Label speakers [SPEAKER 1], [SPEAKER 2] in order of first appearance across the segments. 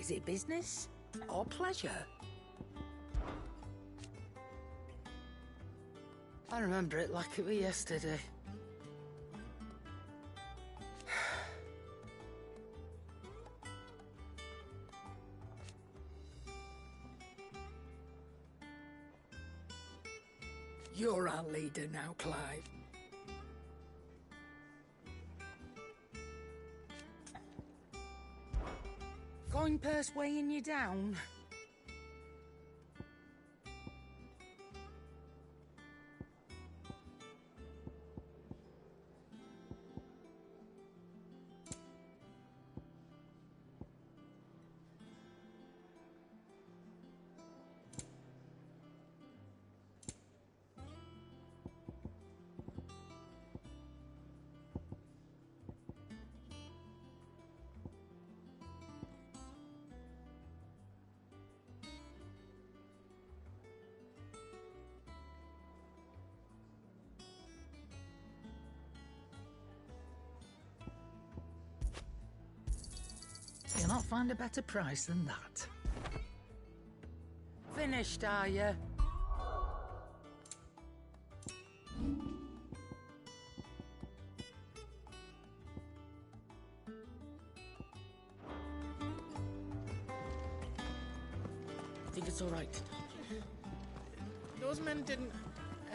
[SPEAKER 1] Is it business or pleasure? I remember it like it was yesterday. You're our leader now, Clive. Coin purse weighing you down? You'll not find a better price than that. Finished, are you? Think it's all right?
[SPEAKER 2] Those men didn't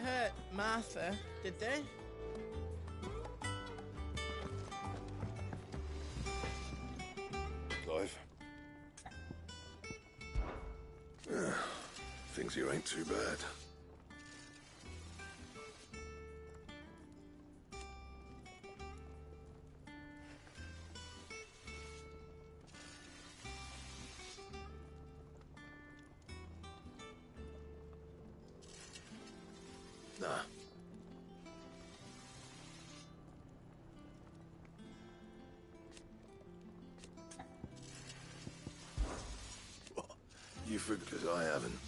[SPEAKER 2] hurt Martha, did they?
[SPEAKER 3] Clive. Things here ain't too bad. Nah. What? You figured as I haven't.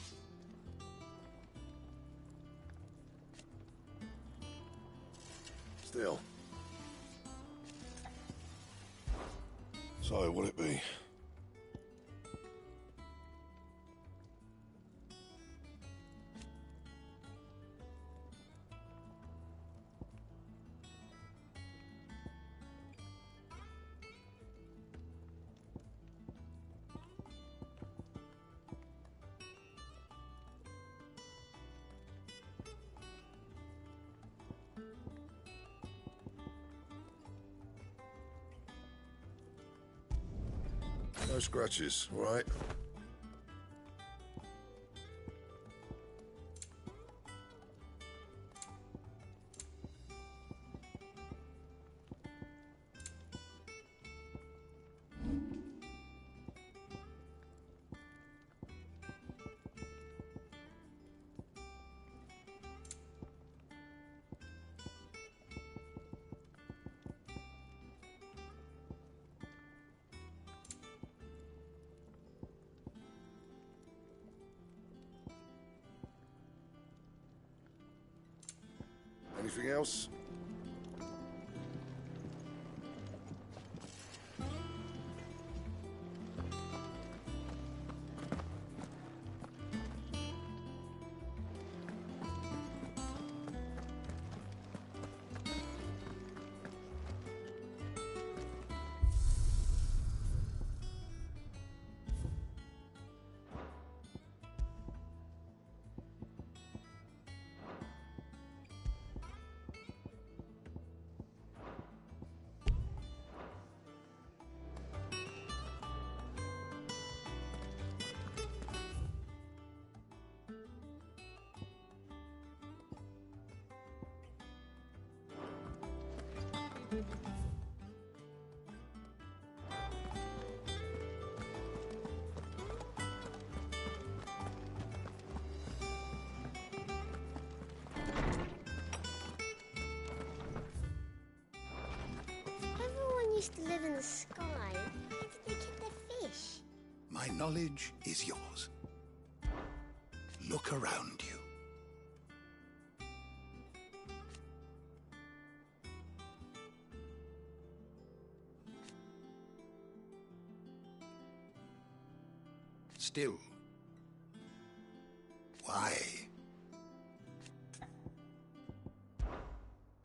[SPEAKER 3] Still. So, what'd it be? No scratches, all right? Anything else?
[SPEAKER 4] Everyone used to live in the sky. Where did they get their fish?
[SPEAKER 5] My knowledge is yours. Look around you. still. Why?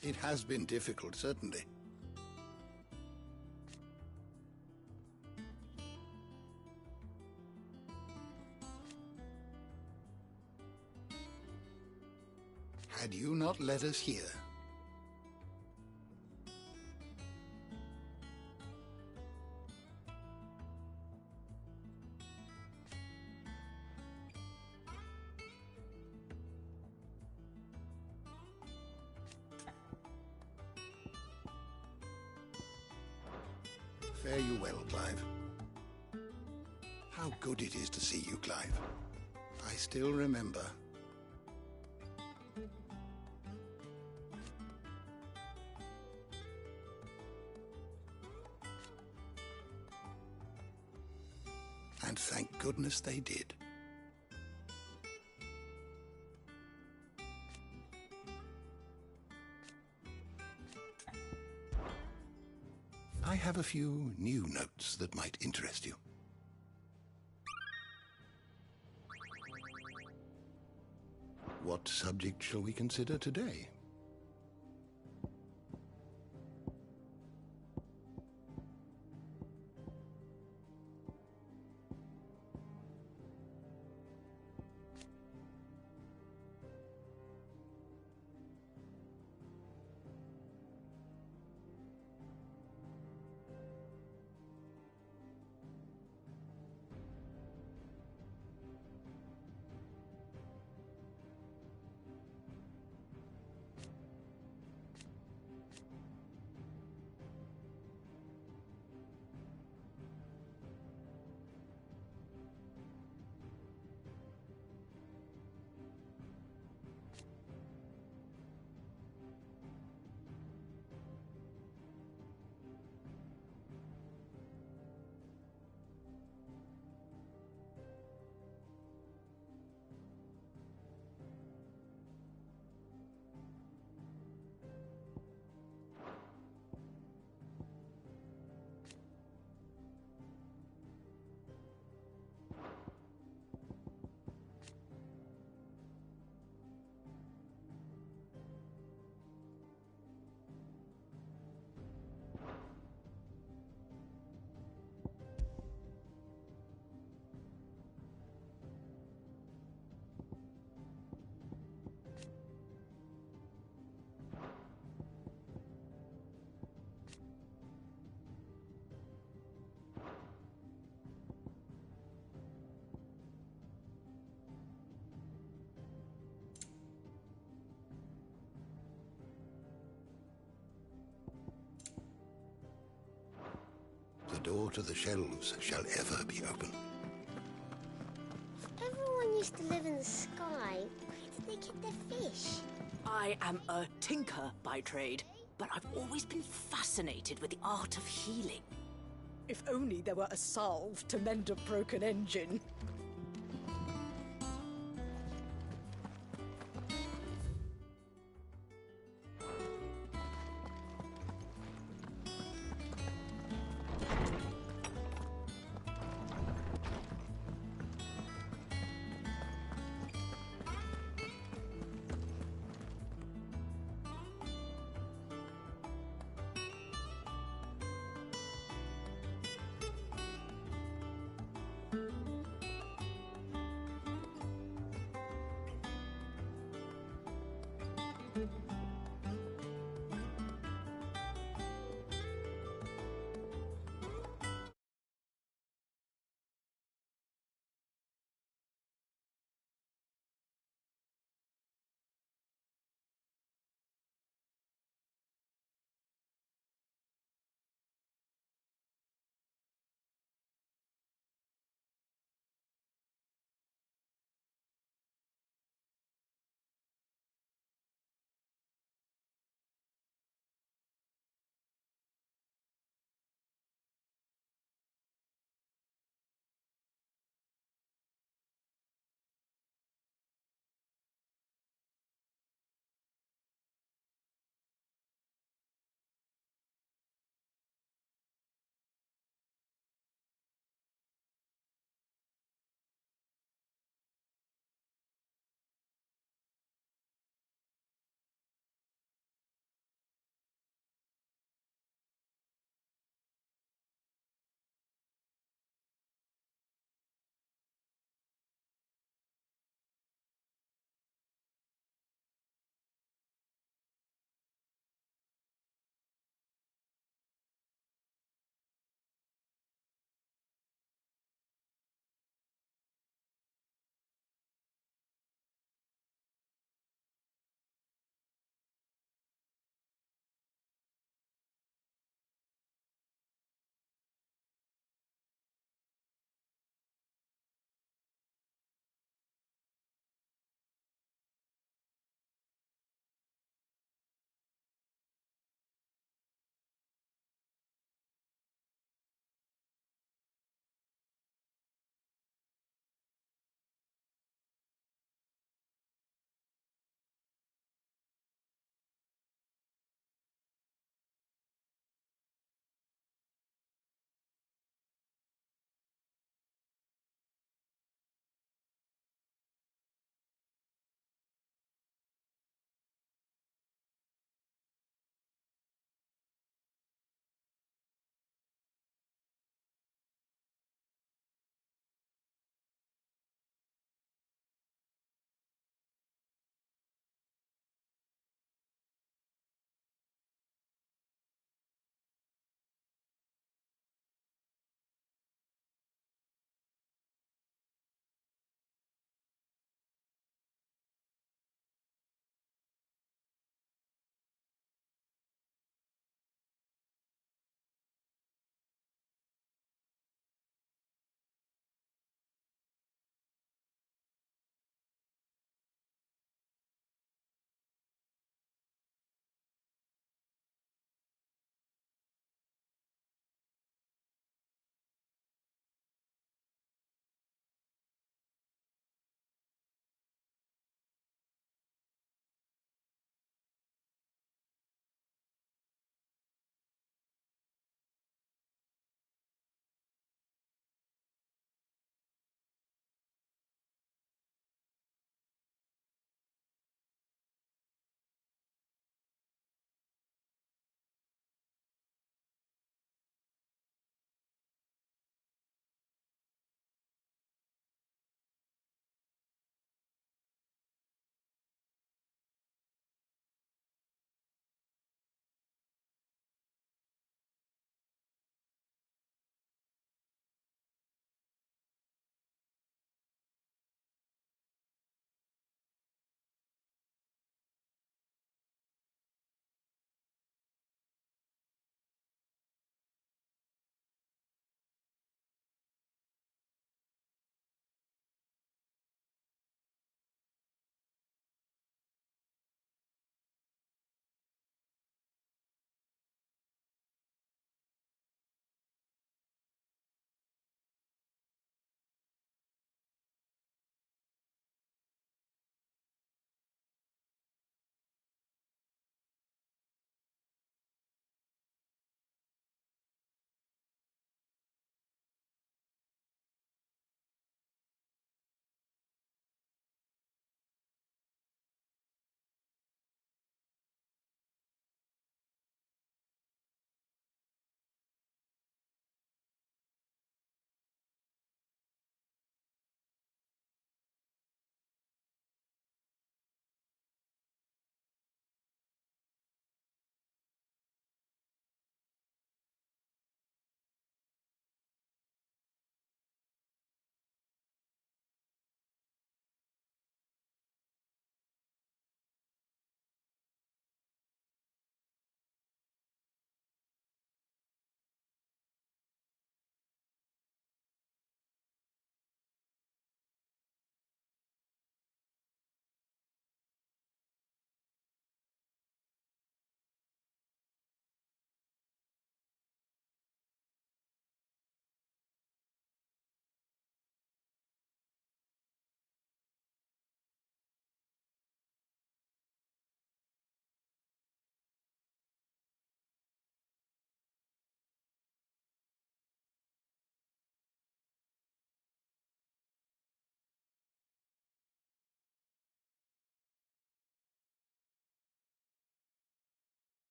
[SPEAKER 5] It has been difficult, certainly. Had you not led us here, fare you well, Clive. How good it is to see you, Clive. I still remember. And thank goodness they did. I have a few new notes that might interest you. What subject shall we consider today? The door to the shelves shall ever be open.
[SPEAKER 4] If everyone used to live in the sky, where did they get their fish?
[SPEAKER 6] I am a tinker by trade, but I've always been fascinated with the art of healing. If only there were a salve to mend a broken engine.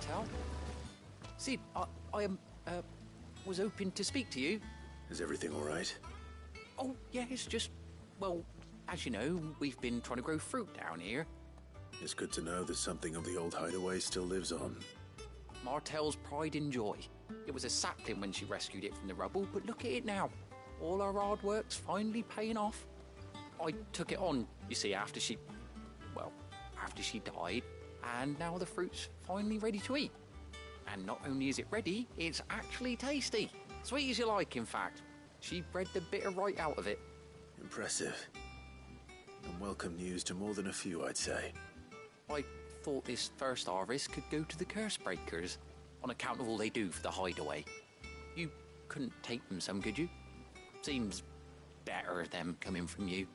[SPEAKER 7] Martel. Sid, I was hoping to speak to you.
[SPEAKER 3] Is everything all right?
[SPEAKER 7] Oh, yeah, it's just, well, as you know, we've been trying to grow fruit down here.
[SPEAKER 3] It's good to know that something of the old hideaway still lives on.
[SPEAKER 7] Martel's pride and joy. It was a sapling when she rescued it from the rubble, but look at it now. All our hard work's finally paying off. I took it on, you see, after she died, and now the fruit's finally ready to eat. And not only is it ready, it's actually tasty. Sweet as you like, in fact. She bred the bitter right out of it.
[SPEAKER 3] Impressive. And welcome news to more than a few, I'd say.
[SPEAKER 7] I thought this first harvest could go to the curse breakers, on account of all they do for the hideaway. You couldn't take them some, could you? Seems better them coming from you.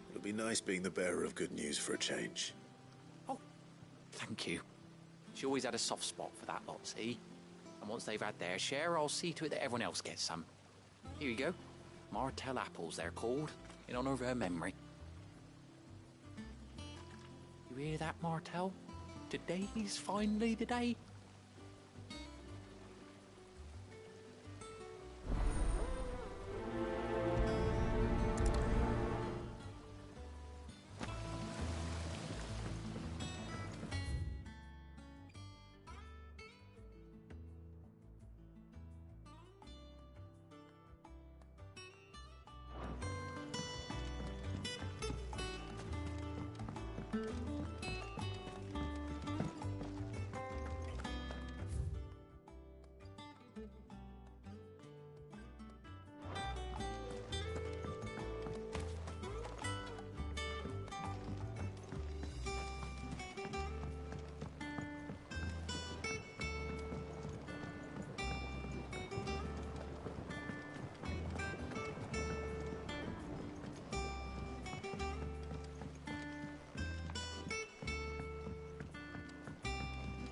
[SPEAKER 3] It'll be nice being the bearer of good news for a change.
[SPEAKER 7] Oh, thank you. She always had a soft spot for that lot, see? And once they've had their share, I'll see to it that everyone else gets some. Here you go. Martel apples, they're called, in honor of her memory. You hear that, Martel? Today's finally the day.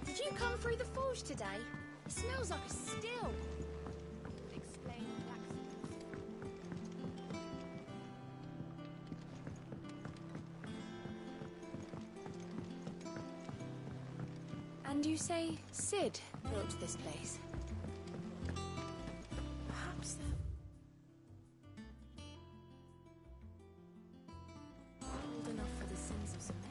[SPEAKER 8] Did you come through the forge today? It smells like a still. Explain that. And you say Sid built this place? Perhaps they're old enough for the sins of some niggas.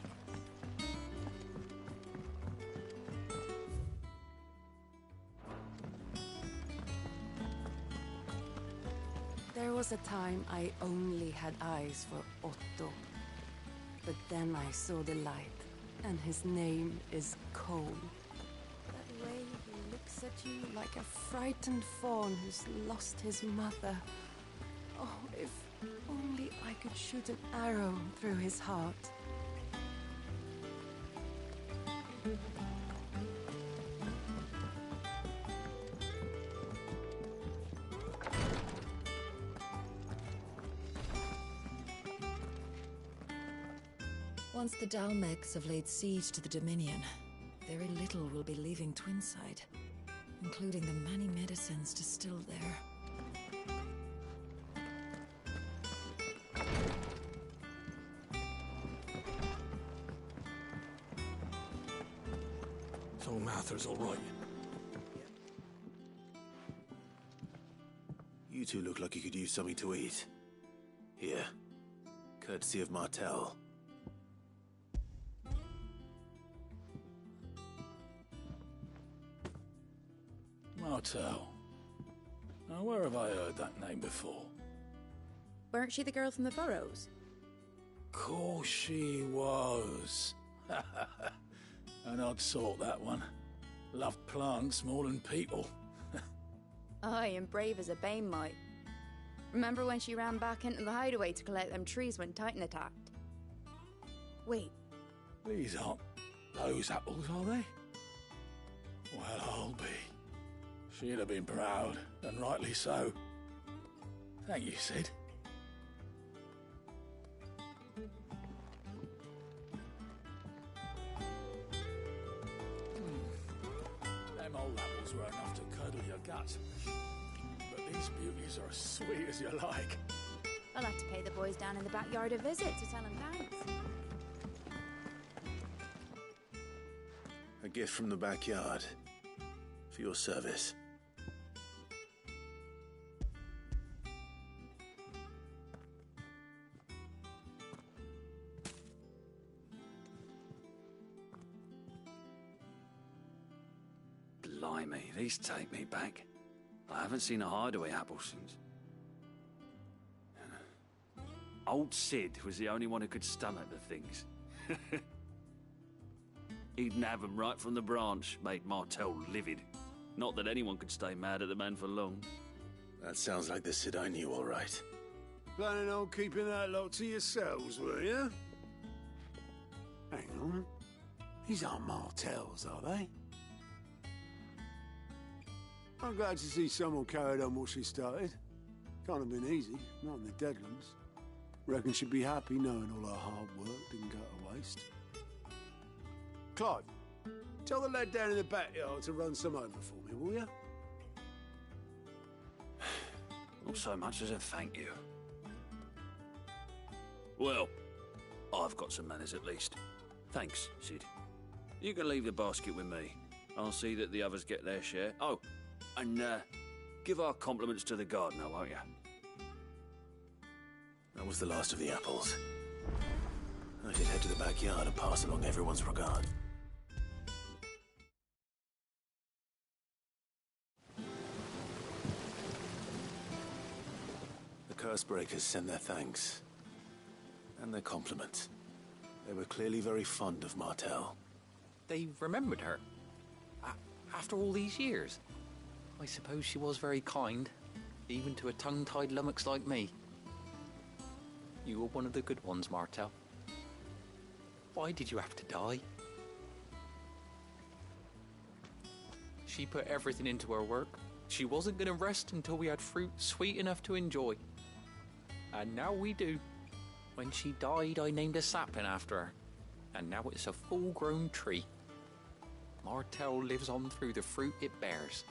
[SPEAKER 9] There was a time I only had eyes for Otto. But then I saw the light, and his name is Cole. That way he looks at you like a frightened fawn who's lost his mother. Oh, if only I could shoot an arrow through his heart.
[SPEAKER 10] Once the Dalmegs have laid siege to the Dominion, very little will be leaving Twinside, including the many medicines distilled there.
[SPEAKER 3] So Mather's all right. You two look like you could use something to eat. Here. Courtesy of Martel.
[SPEAKER 11] Martel. Now, where have I heard that name before?
[SPEAKER 8] Weren't she the girl from the Furrows?
[SPEAKER 11] Course she was. An odd sort, that one. Loved plants more than people.
[SPEAKER 8] Aye, and brave as a bane might. Remember when she ran back into the hideaway to collect them trees when Titan attacked? Wait.
[SPEAKER 11] These aren't those apples, are they? Well, I'll be. She'd have been proud, and rightly so. Thank you, Sid. Them old apples were enough to curdle your guts. But these beauties are as sweet as you like.
[SPEAKER 8] I'll have to pay the boys down in the backyard a visit to tell them thanks.
[SPEAKER 3] gift from the backyard. For your service.
[SPEAKER 12] Blimey, these take me back. I haven't seen a hideaway apple since. Old Sid was the only one who could stomach the things. He'd nab 'em right from the branch, made Martell livid. Not that anyone could stay mad at the man for long.
[SPEAKER 3] That sounds like the Sid I knew, all right.
[SPEAKER 13] Planning on keeping that lot to yourselves, were you? Hang on. These aren't Martells, are they? I'm glad to see someone carried on what she started. Can't have been easy, not in the Deadlands. Reckon she'd be happy knowing all her hard work didn't go to waste. Clive, tell the lad down in the backyard to run some over for me, will you?
[SPEAKER 12] Not so much as a thank you. Well, I've got some manners at least. Thanks, Sid. You can leave the basket with me. I'll see that the others get their share. Oh, and give our compliments to the gardener, won't you?
[SPEAKER 3] That was the last of the apples. I should head to the backyard and pass along everyone's regard. The Cursebreakers send their thanks. And their compliments. They were clearly very fond of Martell.
[SPEAKER 7] They remembered her. After all these years. I suppose she was very kind, even to a tongue-tied lummox like me. You were one of the good ones, Martell. Why did you have to die? She put everything into her work. She wasn't going to rest until we had fruit sweet enough to enjoy. And now we do. When she died, I named a sapling after her. And now it's a full-grown tree. Martell lives on through the fruit it bears.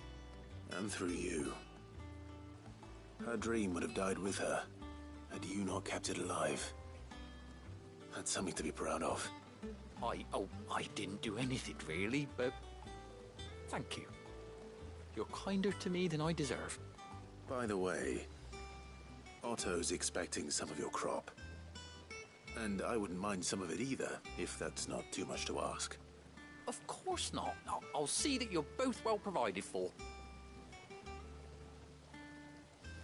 [SPEAKER 3] And through you. Her dream would have died with her, had you not kept it alive. That's something to be proud of.
[SPEAKER 7] I didn't do anything really, but thank you. You're kinder to me than I deserve.
[SPEAKER 3] By the way, Otto's expecting some of your crop. And I wouldn't mind some of it either, if that's not too much to ask.
[SPEAKER 7] Of course not. I'll see that you're both well provided for.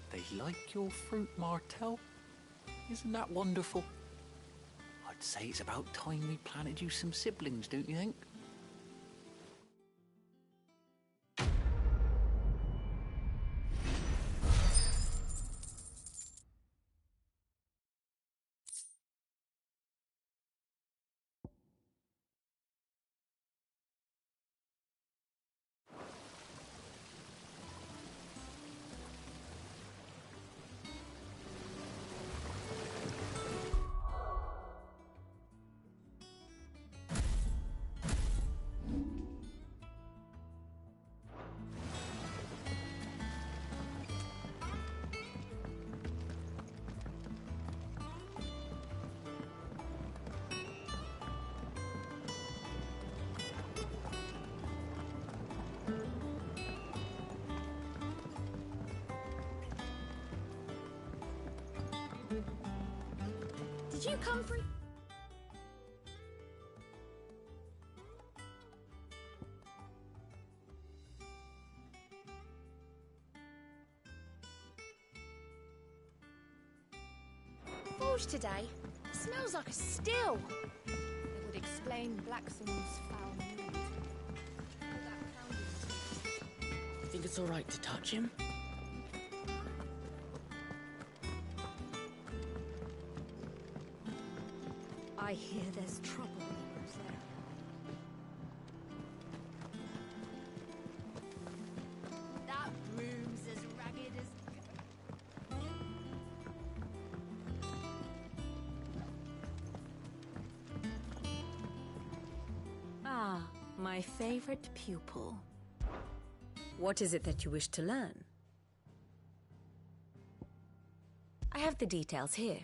[SPEAKER 7] They like your fruit, Martell. Isn't that wonderful? I'd say it's about time we planted you some siblings, don't you think?
[SPEAKER 8] Did you come from...
[SPEAKER 4] Forge today? Smells like a still.
[SPEAKER 8] It would explain Blackson's foul mood. All that pounding.
[SPEAKER 1] You think it's all right to touch him?
[SPEAKER 6] I hear there's trouble there.
[SPEAKER 4] That room's as ragged as...
[SPEAKER 14] Ah, my favorite pupil. What is it that you wish to learn? I have the details here.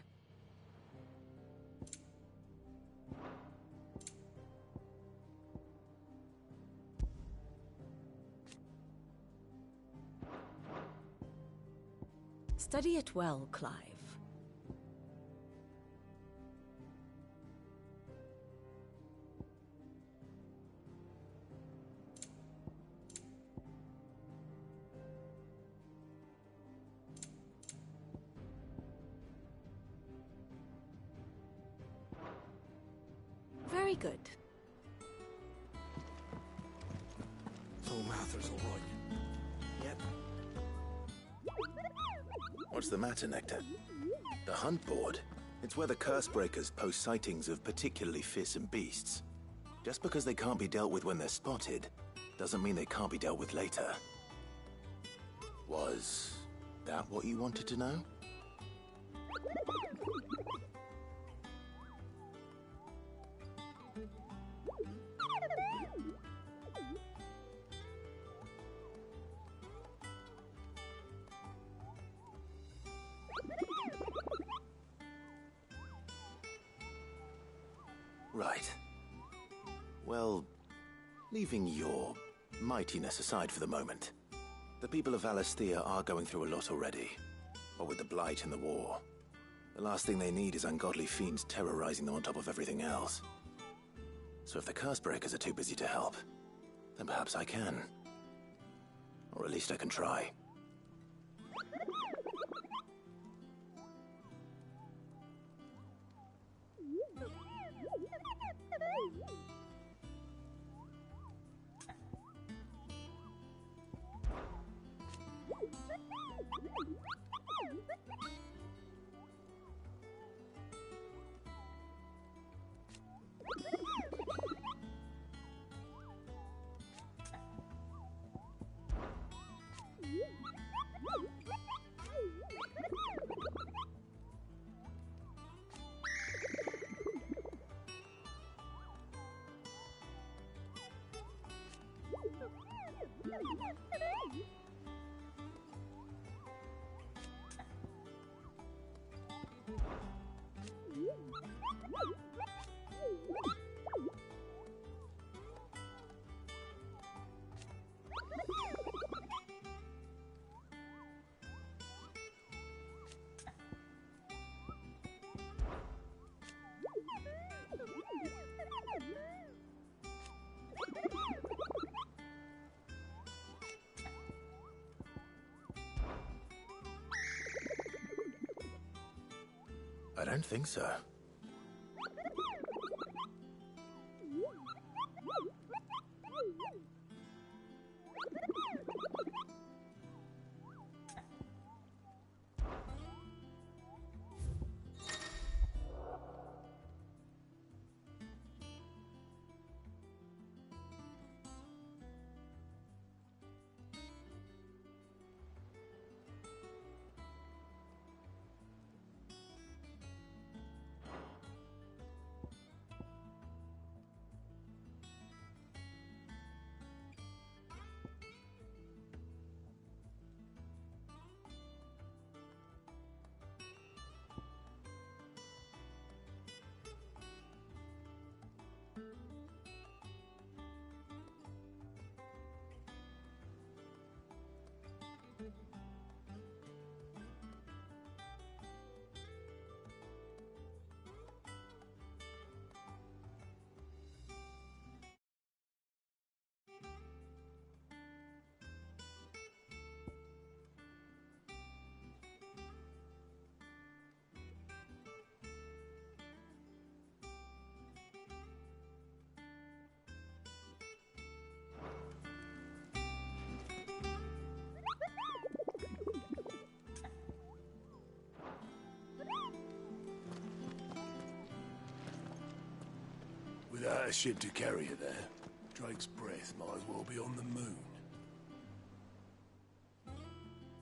[SPEAKER 14] Study it well, Clive. Very good.
[SPEAKER 3] So Martha's all right. Yep. What's the matter, Nectar? The hunt board? It's where the curse breakers post sightings of particularly fearsome beasts. Just because they can't be dealt with when they're spotted, doesn't mean they can't be dealt with later. Was that what you wanted to know? Right. Well, leaving your mightiness aside for the moment, the people of Valisthea are going through a lot already. What with the Blight and the war. The last thing they need is ungodly fiends terrorizing them on top of everything else. So if the Cursebreakers are too busy to help, then perhaps I can. Or at least I can try. I don't think so.
[SPEAKER 13] Without a ship to carry her there, Drake's breath might as well be on the moon.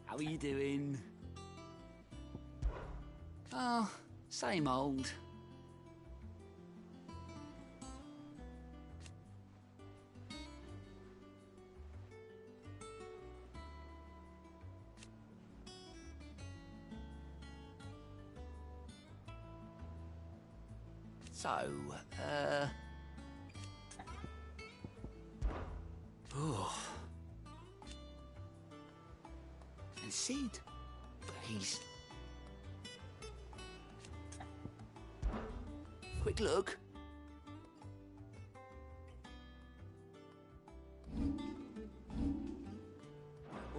[SPEAKER 15] How are you doing? Oh, same old. So, oh. And Sid, monkeys. Quick look.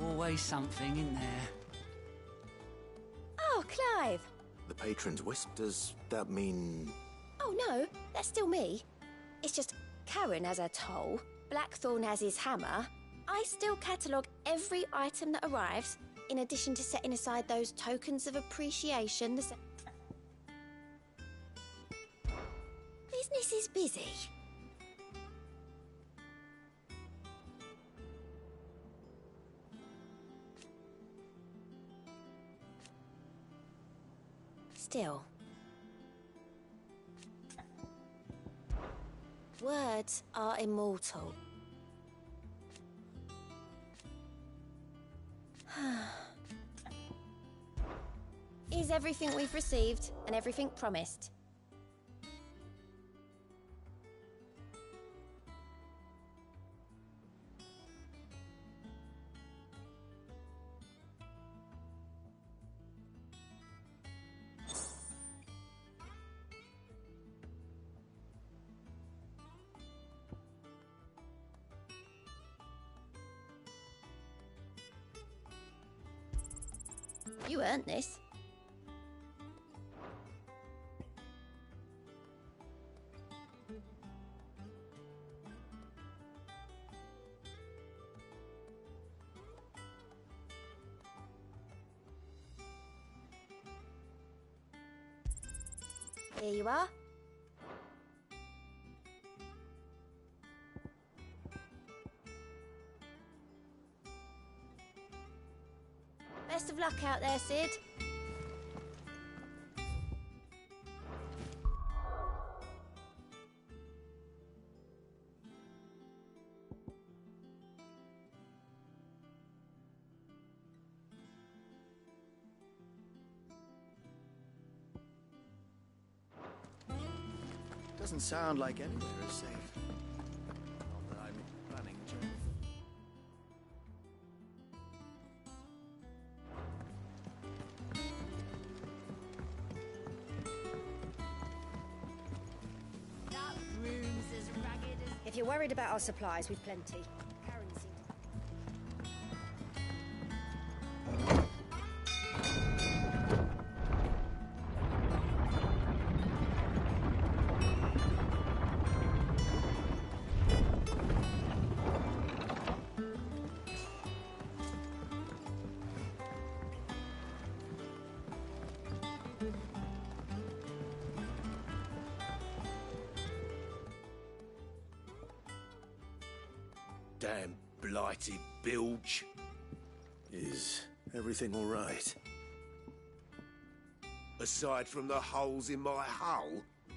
[SPEAKER 15] Always something in there.
[SPEAKER 4] Oh, Clive.
[SPEAKER 3] The patron's wisp, does that mean...
[SPEAKER 4] Oh, no, that's still me. It's just Karen has her toll, Blackthorn has his hammer. I still catalogue every item that arrives, in addition to setting aside those tokens of appreciation. Business is busy. Still. Words are immortal. Is everything we've received and everything promised? You earned this. Here you are. Best of luck out there, Sid.
[SPEAKER 3] Doesn't sound like anywhere is safe. Not that I'm planning to.
[SPEAKER 4] That room's as ragged as... If you're worried about our supplies, we've plenty. Karen seemed...
[SPEAKER 16] Damn blighted bilge.
[SPEAKER 3] Is everything all right?
[SPEAKER 16] Aside from the holes in my hull,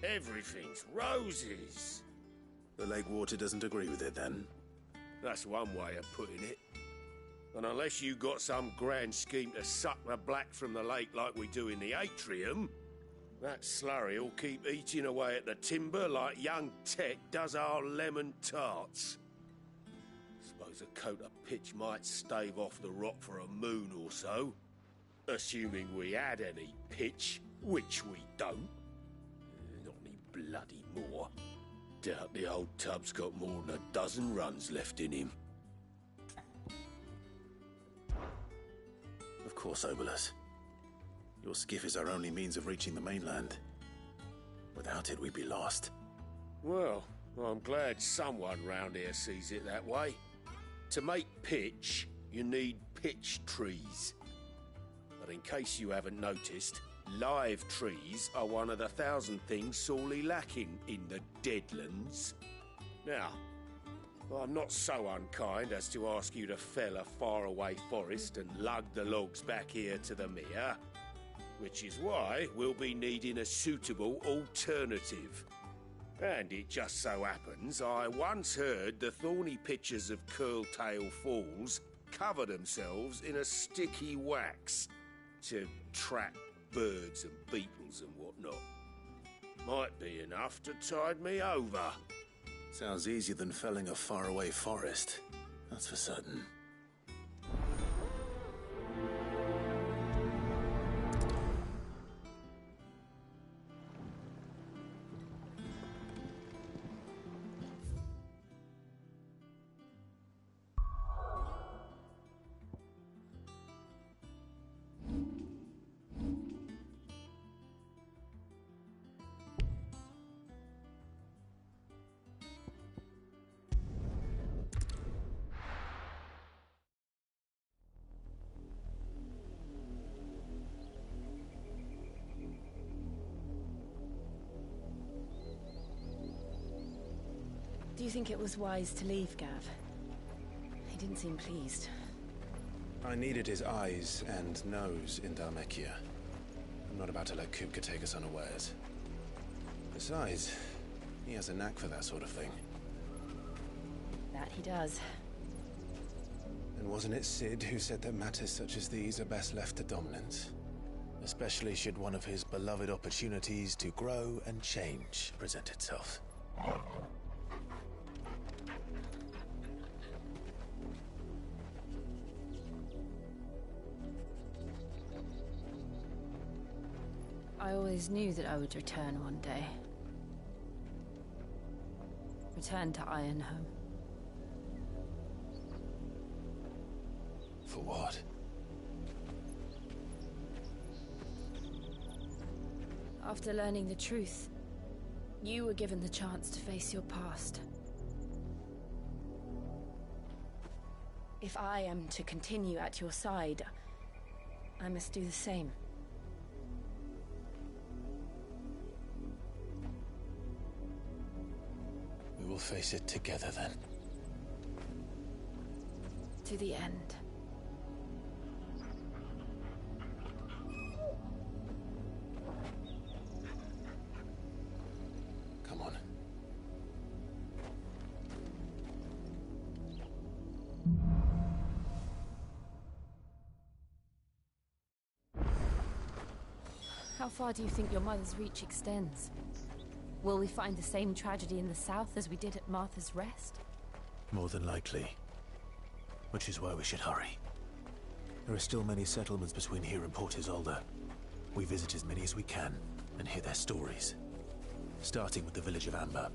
[SPEAKER 16] everything's roses.
[SPEAKER 3] The lake water doesn't agree with it, then?
[SPEAKER 16] That's one way of putting it. And unless you got some grand scheme to suck the black from the lake like we do in the atrium, that slurry'll keep eating away at the timber like young Tech does our lemon tarts. Suppose a coat of pitch might stave off the rot for a moon or so. Assuming we had any pitch, which we don't. Not any bloody more. Doubt the old tub's got more than a dozen runs left in him.
[SPEAKER 3] Of course, Obolus. Your skiff is our only means of reaching the mainland. Without it, we'd be lost.
[SPEAKER 16] Well, I'm glad someone round here sees it that way. To make pitch, you need pitch trees. But in case you haven't noticed, live trees are one of the 1,000 things sorely lacking in the Deadlands. Now, I'm not so unkind as to ask you to fell a faraway forest and lug the logs back here to the mere, which is why we'll be needing a suitable alternative. And it just so happens I once heard the thorny pitchers of Curltail Falls cover themselves in a sticky wax to trap birds and beetles and whatnot. Might be enough to tide me over.
[SPEAKER 3] Sounds easier than felling a faraway forest. That's for certain.
[SPEAKER 10] think it was wise to leave, Gav? He didn't seem pleased.
[SPEAKER 3] I needed his eyes and nose in Dhalmekia. I'm not about to let Kupka take us unawares. Besides, he has a knack for that sort of thing.
[SPEAKER 10] That he does.
[SPEAKER 3] And wasn't it Sid who said that matters such as these are best left to dominance? Especially should one of his beloved opportunities to grow and change present itself.
[SPEAKER 10] I always knew that I would return one day. Return to Ironhome.
[SPEAKER 3] For what?
[SPEAKER 10] After learning the truth, you were given the chance to face your past. If I am to continue at your side, I must do the same.
[SPEAKER 3] We will face it together then.
[SPEAKER 10] To the end.
[SPEAKER 3] Come on.
[SPEAKER 10] How far do you think your mother's reach extends? Will we find the same tragedy in the south as we did at Martha's Rest?
[SPEAKER 3] More than likely. Which is why we should hurry. There are still many settlements between here and Port Isolde. We visit as many as we can and hear their stories. Starting with the village of Amber.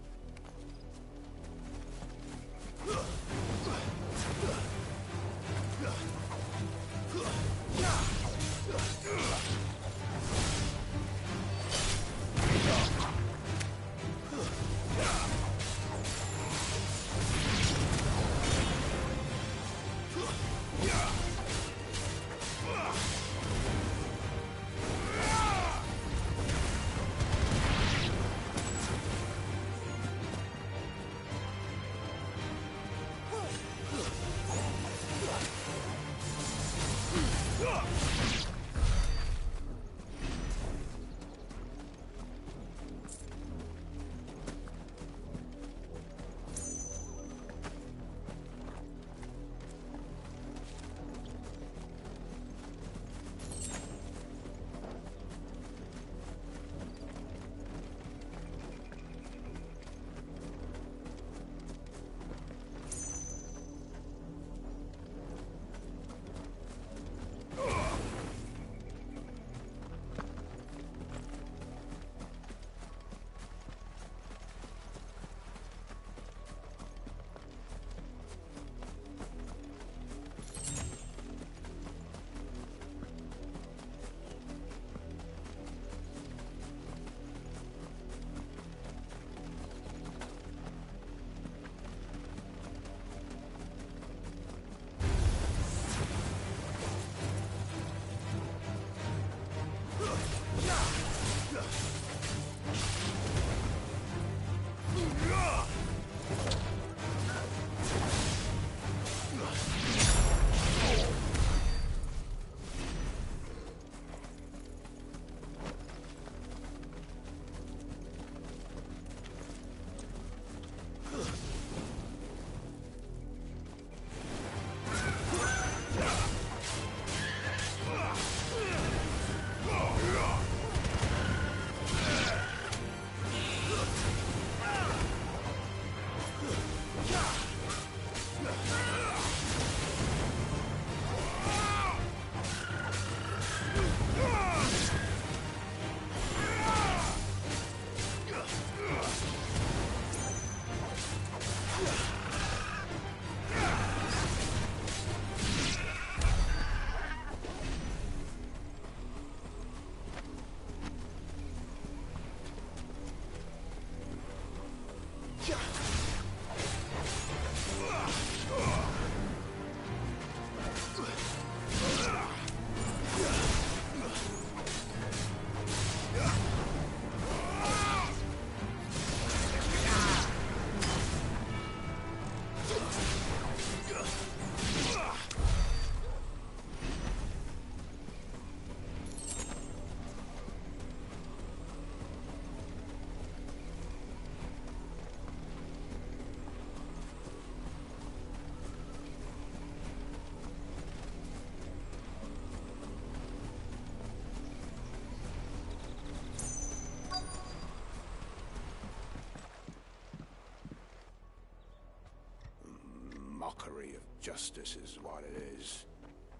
[SPEAKER 5] if justice is what it is.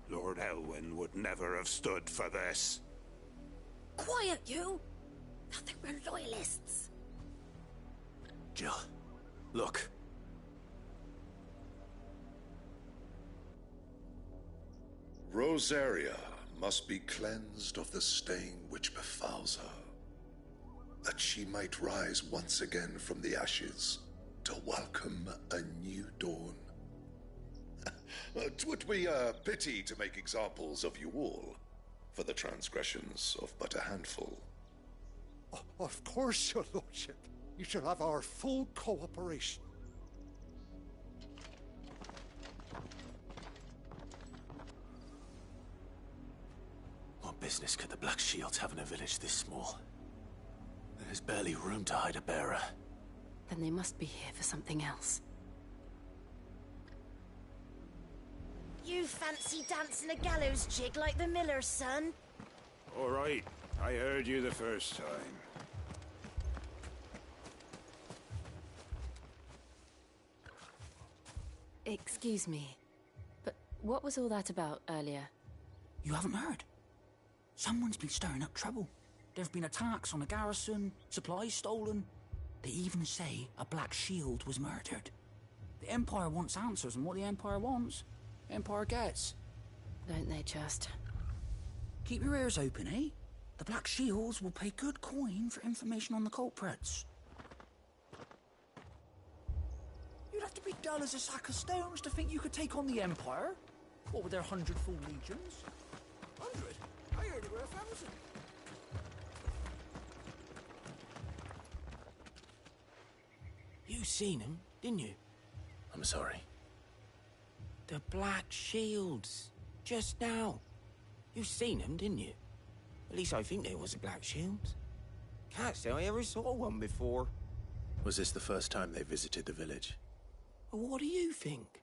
[SPEAKER 5] Lord Elwyn would never have stood for this.
[SPEAKER 4] Quiet, you! Nothing, we're loyalists.
[SPEAKER 3] Jill, look.
[SPEAKER 17] Rosaria must be cleansed of the stain which befouls her, that she might rise once again from the ashes to welcome a new dawn. 'Twould be a pity to make examples of you all for the transgressions of but a handful.
[SPEAKER 18] Of course, your lordship. You shall have our full cooperation.
[SPEAKER 3] What business could the Black Shields have in a village this small? There's barely room to hide a bearer.
[SPEAKER 9] Then they must be here for something else.
[SPEAKER 4] You fancy dancing a gallows jig like the miller's son?
[SPEAKER 5] All right, I heard you the first time.
[SPEAKER 9] Excuse me, but what was all that about earlier?
[SPEAKER 15] You haven't heard? Someone's been stirring up trouble. There've been attacks on the garrison, supplies stolen. They even say a Black Shield was murdered. The Empire wants answers, and what the Empire wants, the Empire gets.
[SPEAKER 9] Don't they just?
[SPEAKER 15] Keep your ears open, eh? The Black Shields will pay good coin for information on the culprits. You'd have to be dull as a sack of stones to think you could take on the Empire. What with their 100 full legions? 100? I heard it were 1,000.
[SPEAKER 1] You seen him, didn't you?
[SPEAKER 3] I'm sorry.
[SPEAKER 1] The Black Shields. Just now. You seen them, didn't you? At least I think there was a Black Shields. Can't say I ever saw one before.
[SPEAKER 3] Was this the first time they visited the village?
[SPEAKER 1] Well, what do you think?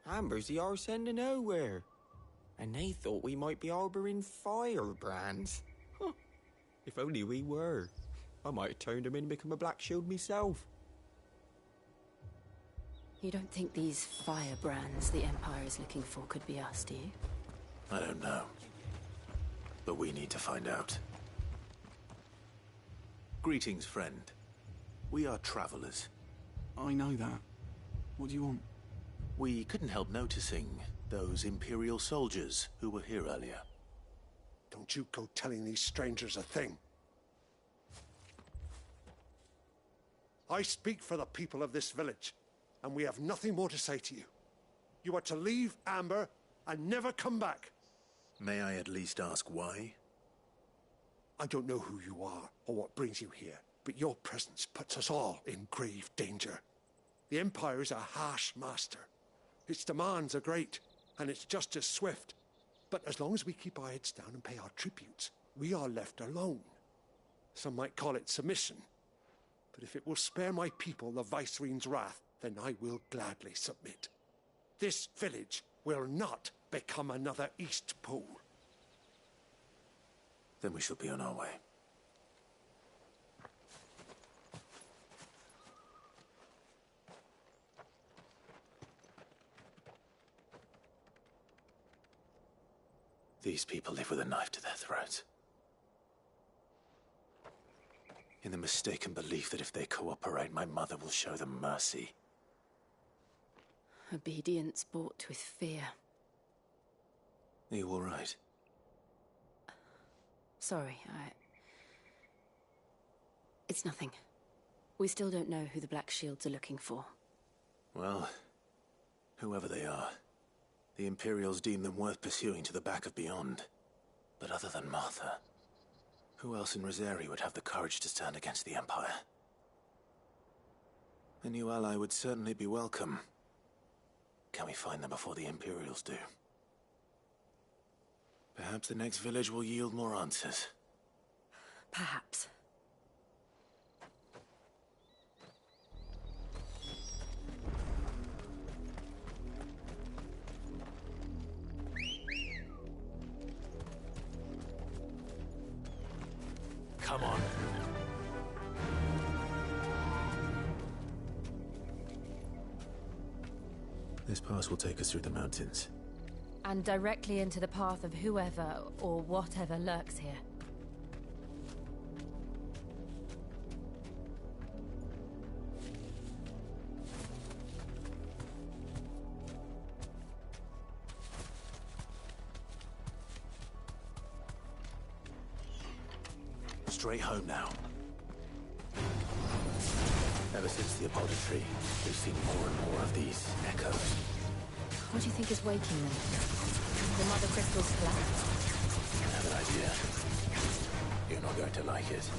[SPEAKER 1] Amber's the arse end of nowhere. And they thought we might be harbouring firebrands. Huh. If only we were. I might have turned them in and become a Black Shield myself.
[SPEAKER 9] You don't think these firebrands the Empire is looking for could be us, do you?
[SPEAKER 3] I don't know. But we need to find out. Greetings, friend. We are travelers.
[SPEAKER 19] I know that. What do you want?
[SPEAKER 3] We couldn't help noticing those Imperial soldiers who were here earlier.
[SPEAKER 18] Don't you go telling these strangers a thing. I speak for the people of this village, and we have nothing more to say to you. You are to leave Amber and never come back.
[SPEAKER 3] May I at least ask why?
[SPEAKER 18] I don't know who you are or what brings you here, but your presence puts us all in grave danger. The Empire is a harsh master. Its demands are great, and its justice swift. But as long as we keep our heads down and pay our tributes, we are left alone. Some might call it submission. But if it will spare my people the Viceroy's wrath, then I will gladly submit. This village will not become another East Pole.
[SPEAKER 3] Then we shall be on our way. These people live with a knife to their throats. In the mistaken belief that if they cooperate, my mother will show them mercy.
[SPEAKER 9] Obedience bought with fear.
[SPEAKER 3] Are you all right?
[SPEAKER 9] Sorry, It's nothing. We still don't know who the Black Shields are looking for.
[SPEAKER 3] Well, whoever they are, the Imperials deem them worth pursuing to the back of beyond. But other than Martha, who else in Rosaria would have the courage to stand against the Empire? A new ally would certainly be welcome. Can we find them before the Imperials do? Perhaps the next village will yield more answers.
[SPEAKER 9] Perhaps.
[SPEAKER 3] Come on. this pass will take us through the mountains.
[SPEAKER 14] And directly into the path of whoever or whatever lurks here.
[SPEAKER 3] Straight home now. Ever since the apodatory, we've seen more and more of these echoes.
[SPEAKER 14] What do you think is waking them? The Mother Crystal's collapse?
[SPEAKER 3] I have an idea. You're not going to like it.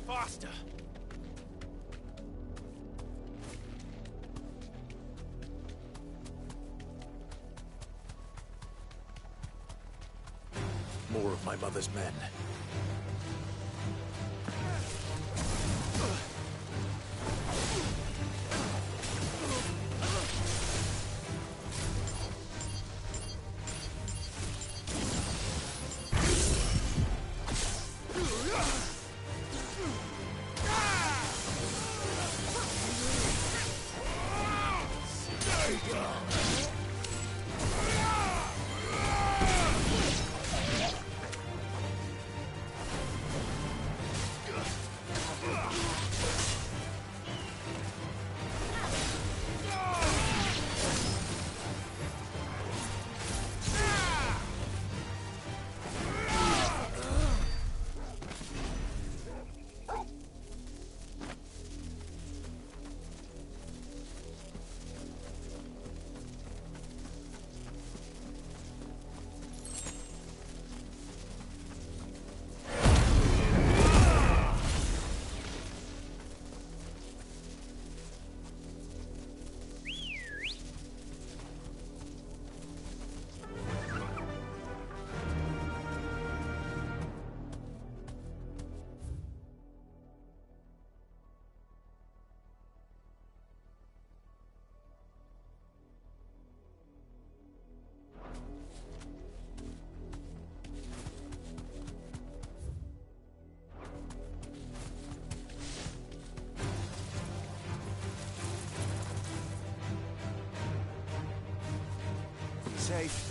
[SPEAKER 16] Faster!
[SPEAKER 3] More of my mother's men.
[SPEAKER 1] Safe.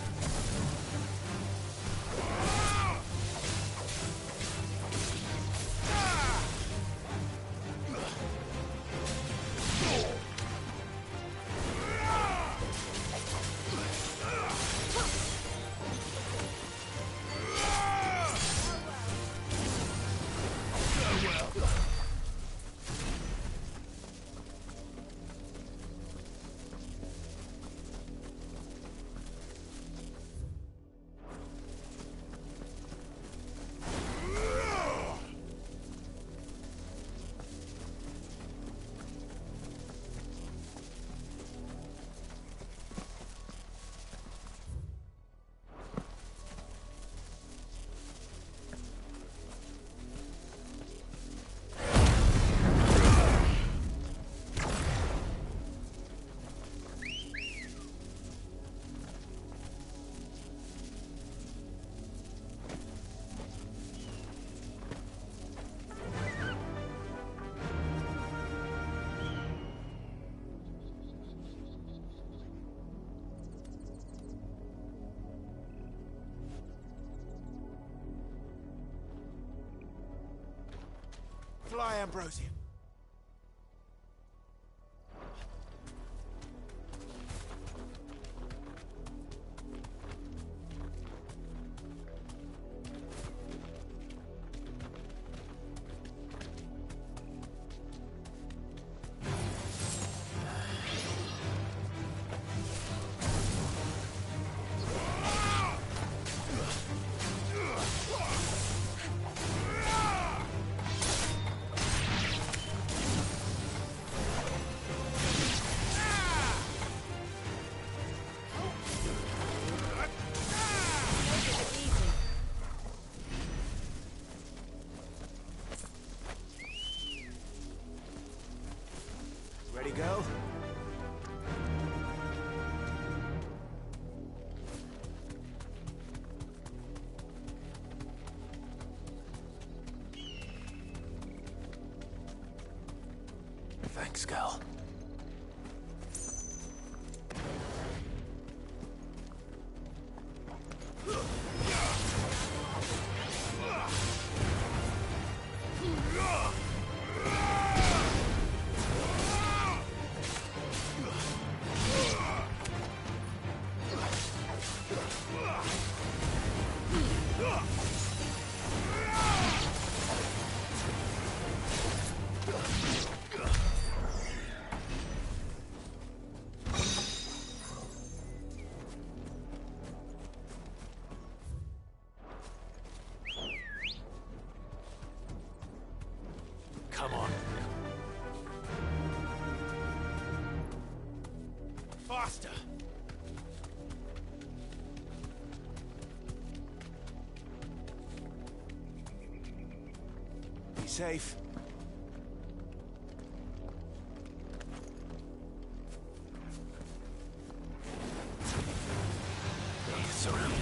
[SPEAKER 1] Fly, Ambrosia.
[SPEAKER 3] girl. Thanks, girl. Come on. Faster! Be safe. Surrounded.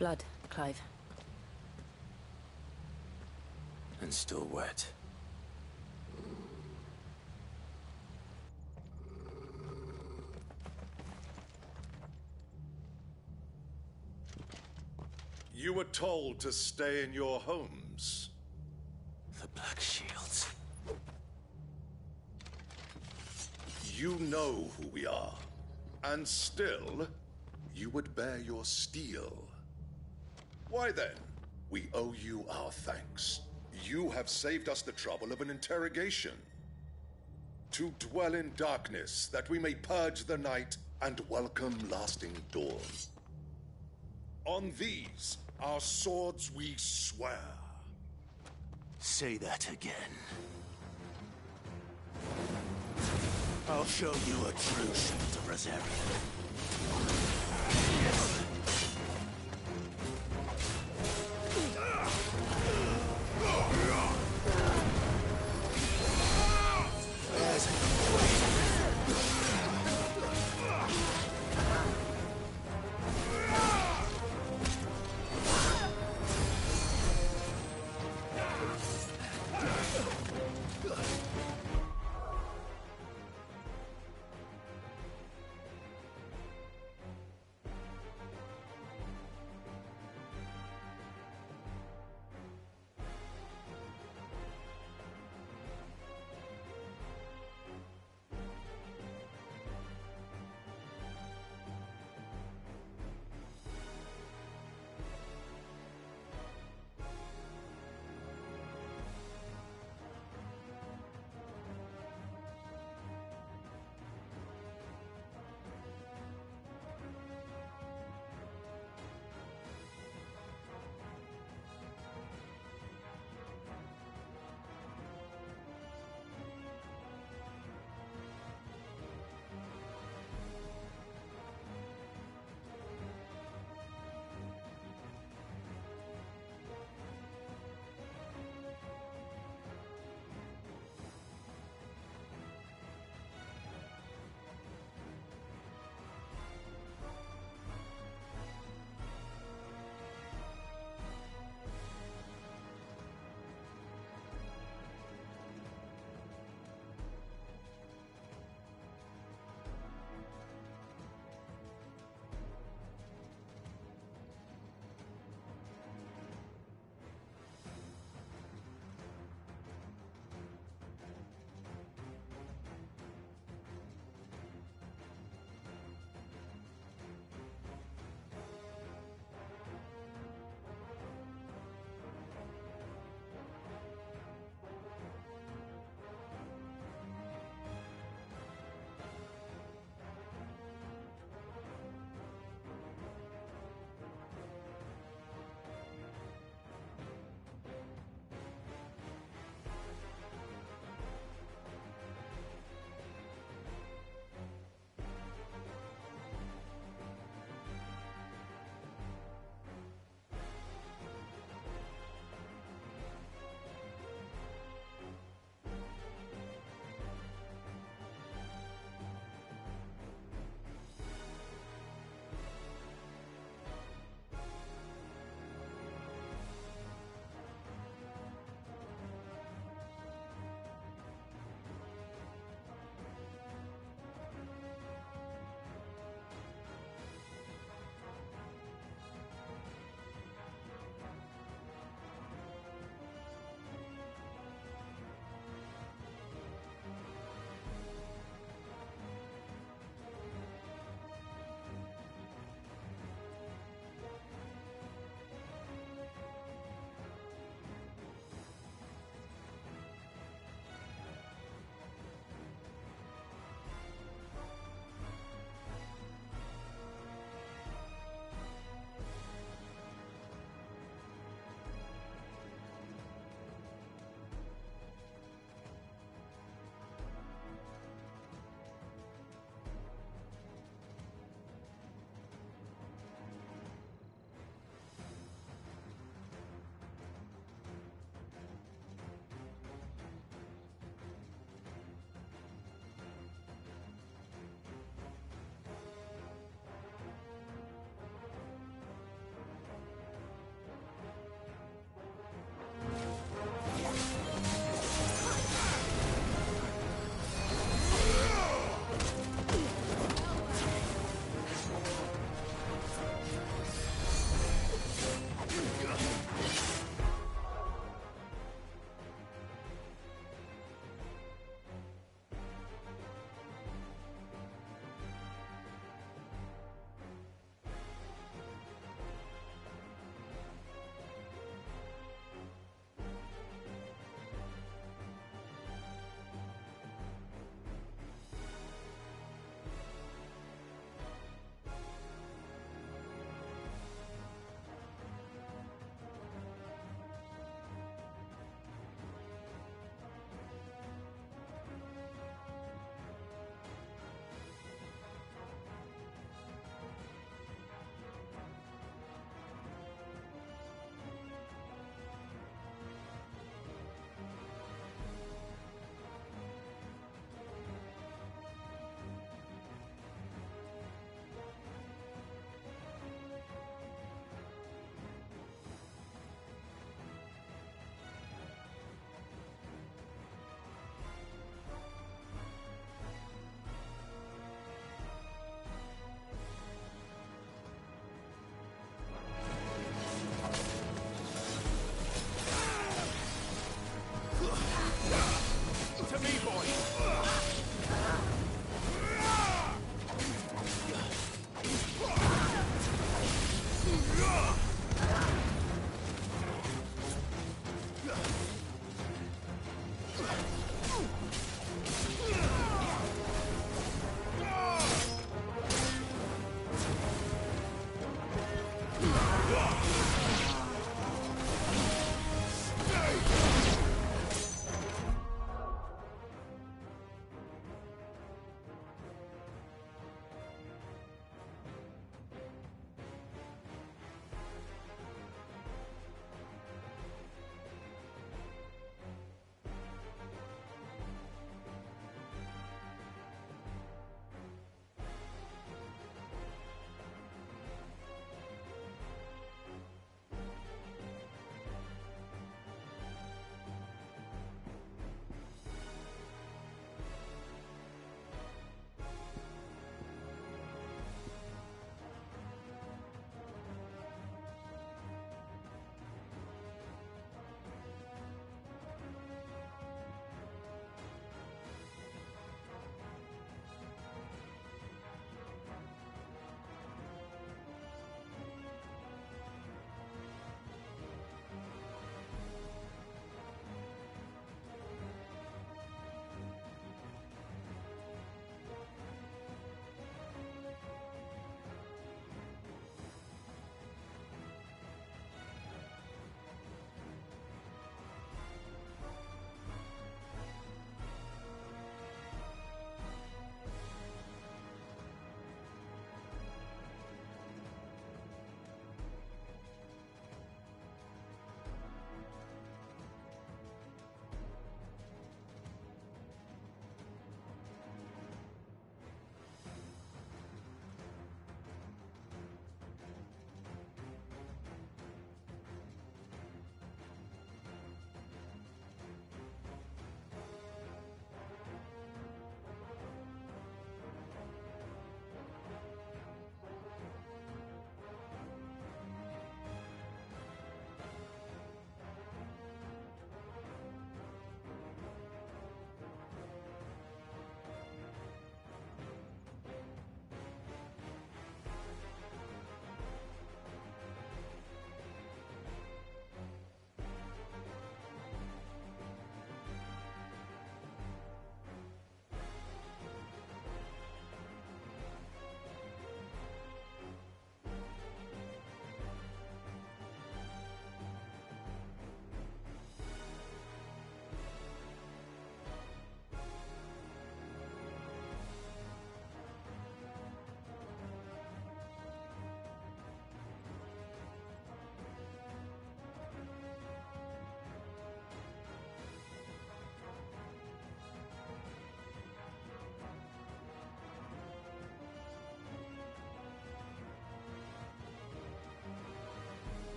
[SPEAKER 14] Blood, Clive.
[SPEAKER 3] And still wet.
[SPEAKER 17] You were told to stay in your homes.
[SPEAKER 3] The Black Shields.
[SPEAKER 17] You know who we are. And still, you would bear your steel. Why then, we owe you our thanks. You have saved us the trouble of an interrogation. To dwell in darkness, that we may purge the night and welcome lasting dawn. On these, our swords we swear.
[SPEAKER 3] Say that again.
[SPEAKER 16] I'll show you a true sense of Rosarian.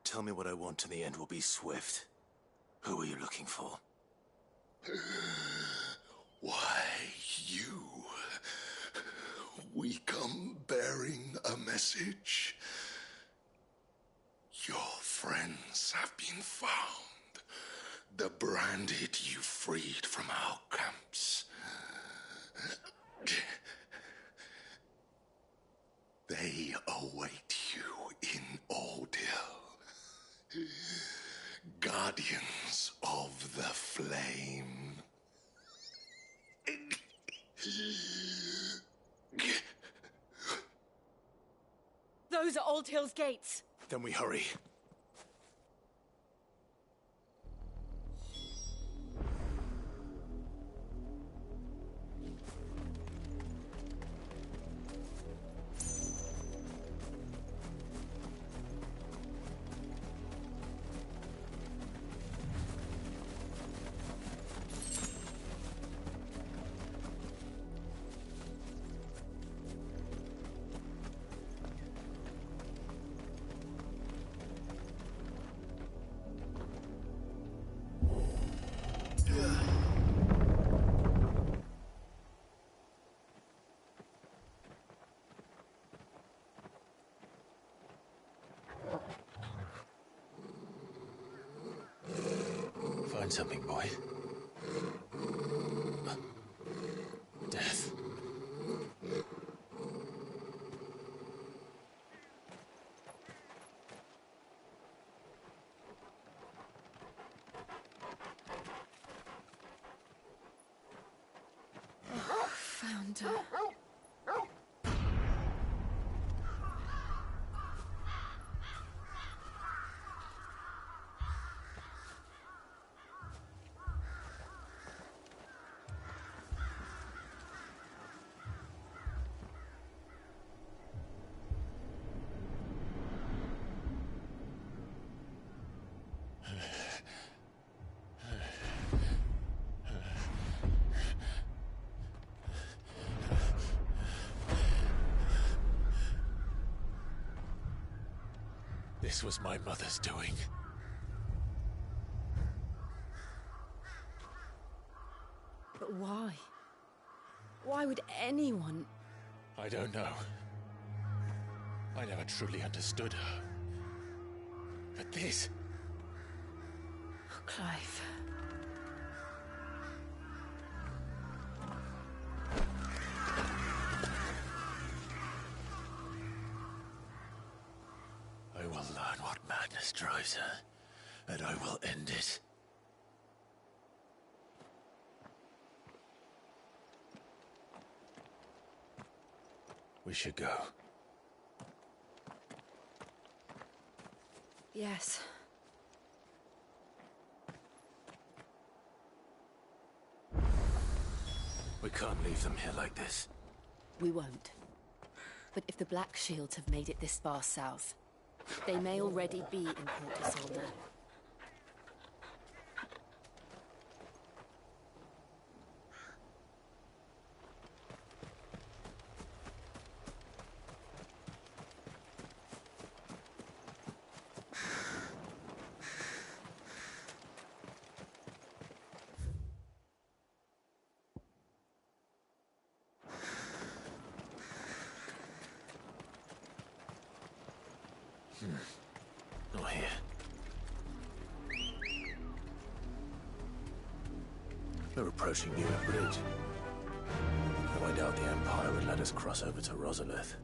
[SPEAKER 3] Tell me what I want and the end will be swift. Who are you looking for?
[SPEAKER 17] Why, you. We come bearing a message. Your friends have been found. The branded you freed from our camps. They await you in Odil. Guardians of the Flame.
[SPEAKER 14] Those are Old Hill's gates.
[SPEAKER 3] Then we hurry. Find something, boy. Death.
[SPEAKER 10] Found her.
[SPEAKER 3] This was my mother's doing.
[SPEAKER 14] But why? Why would anyone?
[SPEAKER 3] I don't know. I never truly understood her. But this...
[SPEAKER 14] Oh, Clive.
[SPEAKER 3] I will learn what madness drives her, and I will end it. We should go.
[SPEAKER 14] Yes.
[SPEAKER 3] We can't leave them here like this.
[SPEAKER 14] We won't. But if the Black Shields have made it this far south, they may already be in Port Isolde.
[SPEAKER 3] Not here. We're approaching Newer Bridge. Though I doubt the Empire would let us cross over to Rosalith.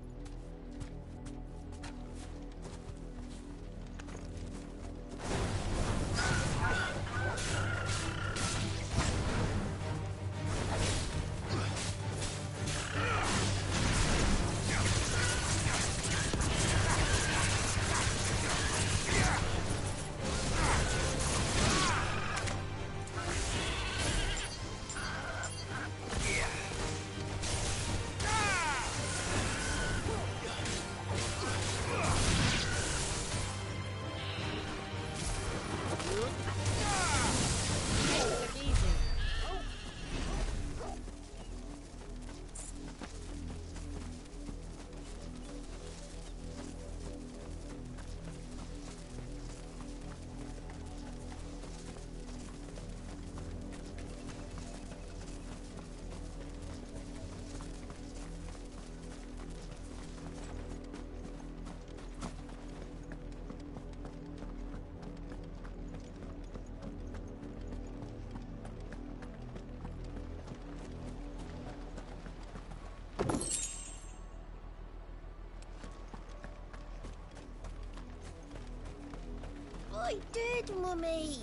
[SPEAKER 4] I did, Mummy.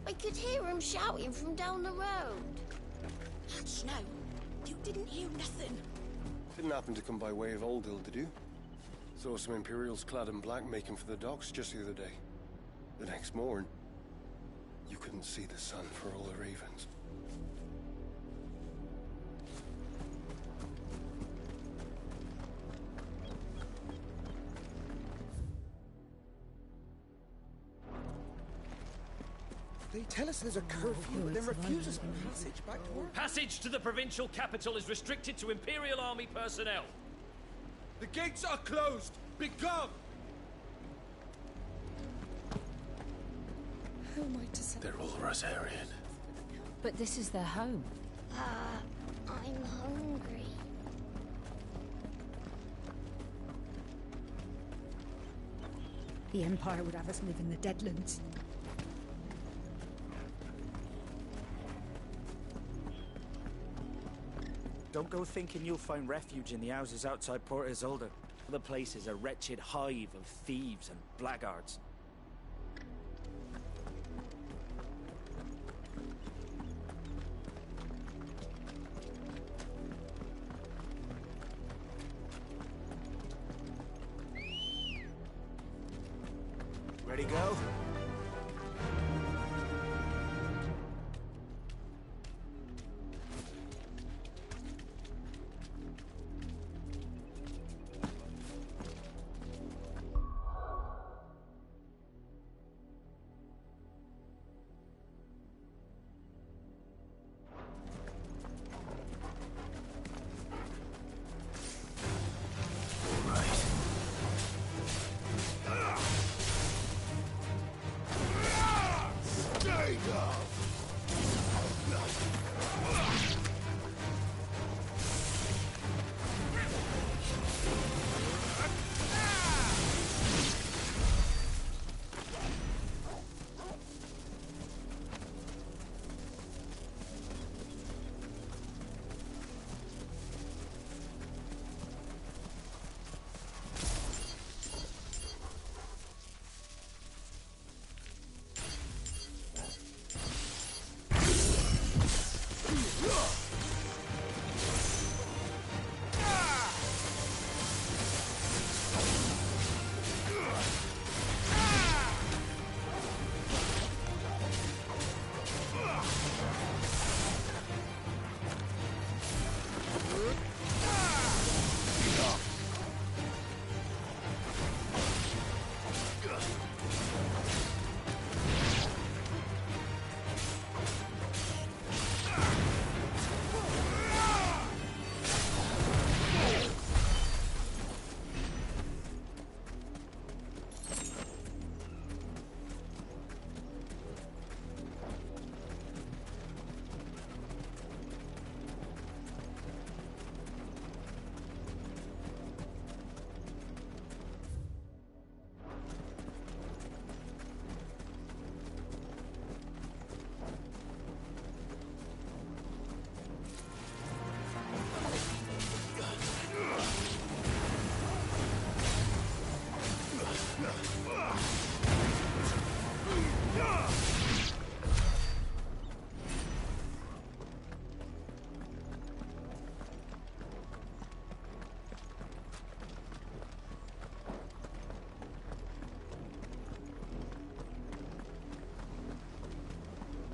[SPEAKER 4] I could hear him shouting from down the road.
[SPEAKER 6] Hush now. You didn't hear nothing.
[SPEAKER 20] Didn't happen to come by way of Oldhill, did you? Saw some Imperials clad in black making for the docks just the other day. The next morn, you couldn't see the sun for all the ravens.
[SPEAKER 21] They tell us there's a curfew, but then refuse us passage back to work.
[SPEAKER 12] Passage to the provincial capital is restricted to Imperial Army personnel.
[SPEAKER 21] The gates are closed! Begone!
[SPEAKER 6] Who am I to say?
[SPEAKER 3] They're all Rosarian.
[SPEAKER 14] But this is their home.
[SPEAKER 4] I'm hungry.
[SPEAKER 6] The Empire would have us live in the Deadlands.
[SPEAKER 22] Don't go thinking you'll find refuge in the houses outside Port Isolde. The place is a wretched hive of thieves and blackguards.
[SPEAKER 21] Ready, go?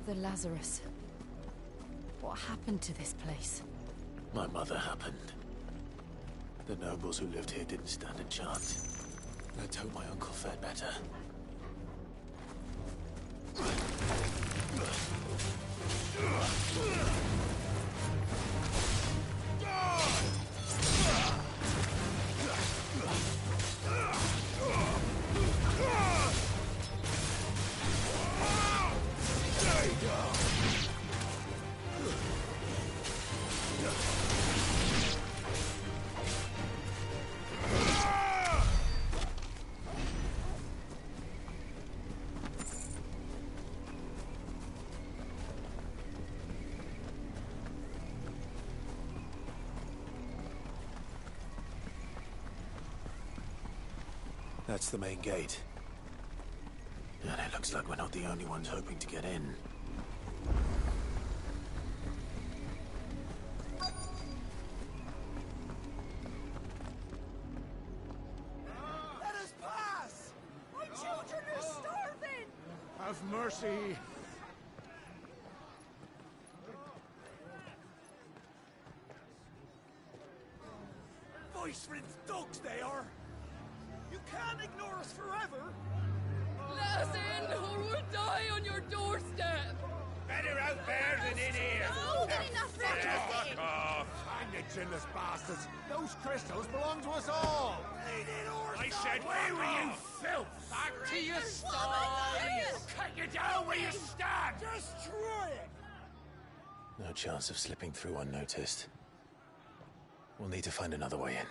[SPEAKER 14] The Lazarus. What happened to this place?
[SPEAKER 3] My mother happened. The nobles who lived here didn't stand a chance. Let's hope my uncle fared better. That's the main gate. And it looks like we're not the only ones hoping to get in.
[SPEAKER 21] Let us pass! My children are starving! Have mercy! Voice-rinsed dogs they are! You can't ignore us forever!
[SPEAKER 2] Let us in, or we'll die on your doorstep!
[SPEAKER 5] Better out there than in here!
[SPEAKER 2] No, get enough
[SPEAKER 5] Fuck off!
[SPEAKER 21] Find the chinless bastards! Those crystals belong to us all!
[SPEAKER 5] I said, where were you, filth? Back to your sties! Cut you down where you stand!
[SPEAKER 21] Destroy it!
[SPEAKER 3] No chance of slipping through unnoticed. We'll need to find another way in.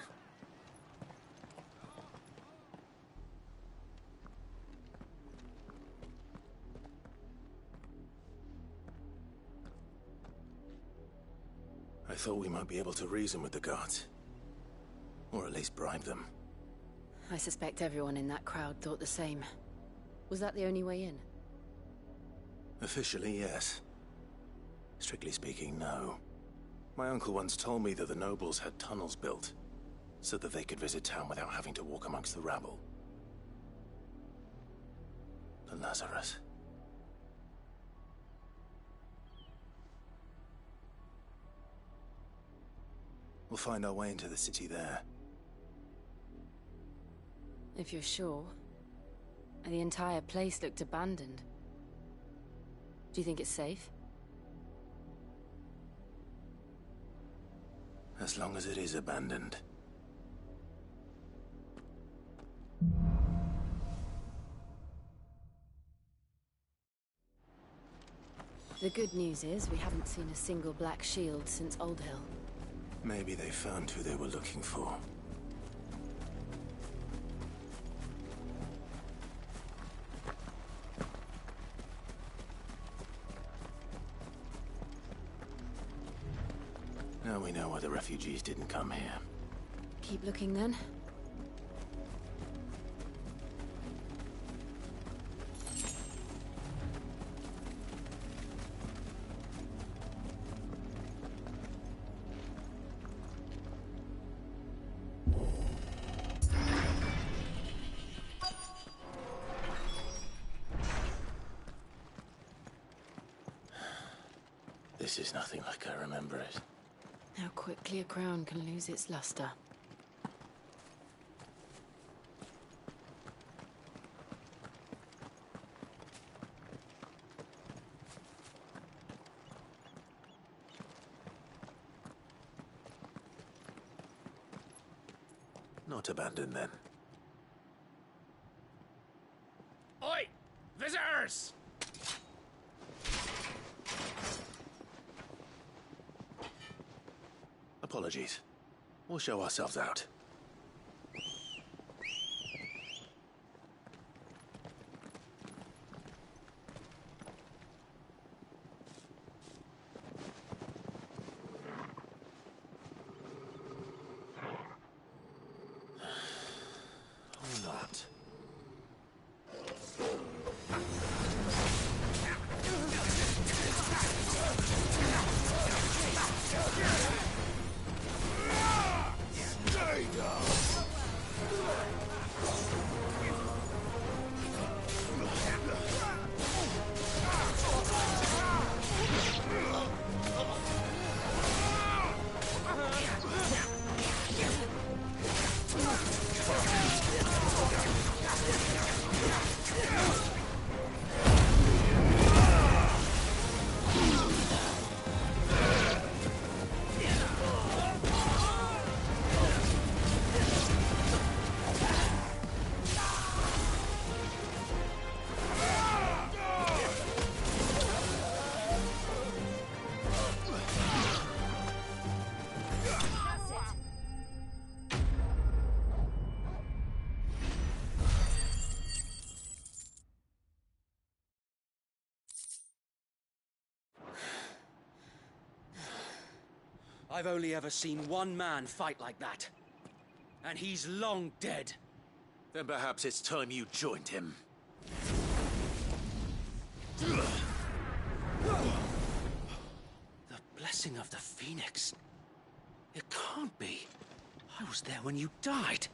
[SPEAKER 3] I thought we might be able to reason with the guards. Or at least bribe them.
[SPEAKER 14] I suspect everyone in that crowd thought the same. Was that the only way in?
[SPEAKER 3] Officially, yes. Strictly speaking, no. My uncle once told me that the nobles had tunnels built, so that they could visit town without having to walk amongst the rabble. The Lazarus. We'll find our way into the city there.
[SPEAKER 14] If you're sure. The entire place looked abandoned. Do you think it's safe?
[SPEAKER 3] As long as it is abandoned.
[SPEAKER 14] The good news is we haven't seen a single black shield since Old Hill.
[SPEAKER 3] Maybe they found who they were looking for. Now we know why the refugees didn't come here.
[SPEAKER 14] Keep looking then.
[SPEAKER 3] This is nothing like I remember it.
[SPEAKER 14] How quickly a crown can lose its luster.
[SPEAKER 3] Not abandoned, then.
[SPEAKER 5] Oi! Visitors!
[SPEAKER 3] Apologies. We'll show ourselves out. Or not.
[SPEAKER 11] I've only ever seen one man fight like that. And he's long dead.
[SPEAKER 3] Then perhaps it's time you joined him.
[SPEAKER 12] The blessing of the Phoenix. It can't be. I was there when you died.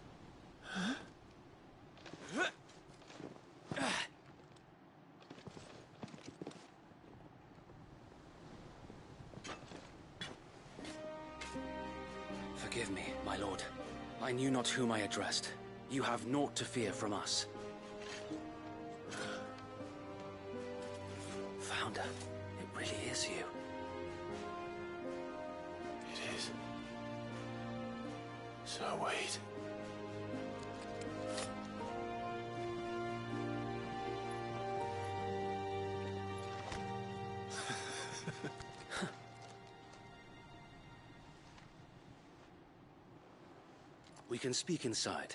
[SPEAKER 12] Huh? Forgive me, my lord. I knew not whom I addressed. You have naught to fear from us. Founder, it really is you.
[SPEAKER 3] It is. So wait.
[SPEAKER 12] We can speak inside.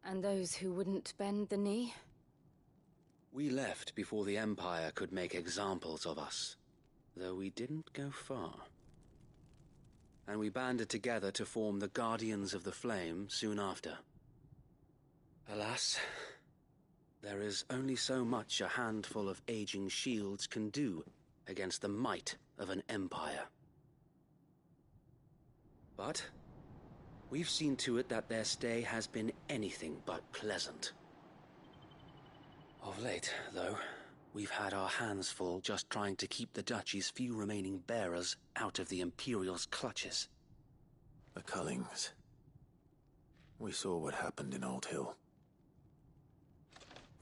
[SPEAKER 14] And those who wouldn't bend the knee?
[SPEAKER 12] We left before the Empire could make examples of us, though we didn't go far. And we banded together to form the Guardians of the Flame soon after. Alas, there is only so much a handful of aging shields can do against the might of an empire. But we've seen to it that their stay has been anything but pleasant. Of late, though, we've had our hands full just trying to keep the Duchy's few remaining bearers out of the Imperial's clutches.
[SPEAKER 3] The Cullings. We saw what happened in Old Hill.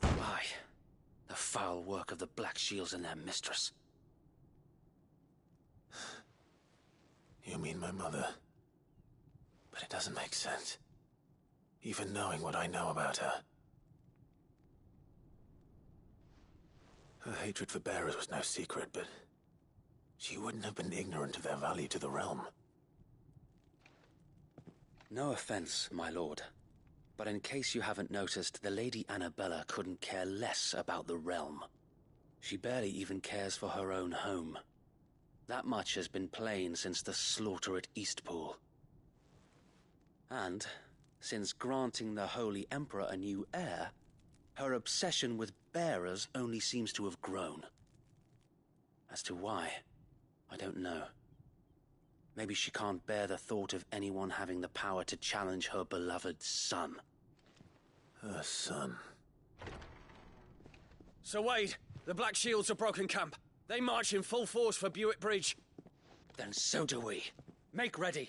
[SPEAKER 12] Why? The foul work of the Black Shields and their mistress.
[SPEAKER 3] You mean my mother? But it doesn't make sense. Even knowing what I know about her. Her hatred for bearers was no secret, but she wouldn't have been ignorant of their value to the realm.
[SPEAKER 12] No offense, my lord, but in case you haven't noticed, the Lady Annabella couldn't care less about the realm. She barely even cares for her own home. That much has been plain since the slaughter at Eastpool. And, since granting the Holy Emperor a new heir, her obsession with bearers only seems to have grown. As to why, I don't know. Maybe she can't bear the thought of anyone having the power to challenge her beloved son.
[SPEAKER 3] Her son?
[SPEAKER 7] Sir Wade, the Black Shields have broken camp. They march in full force for Buick Bridge.
[SPEAKER 12] Then so do we. Make ready.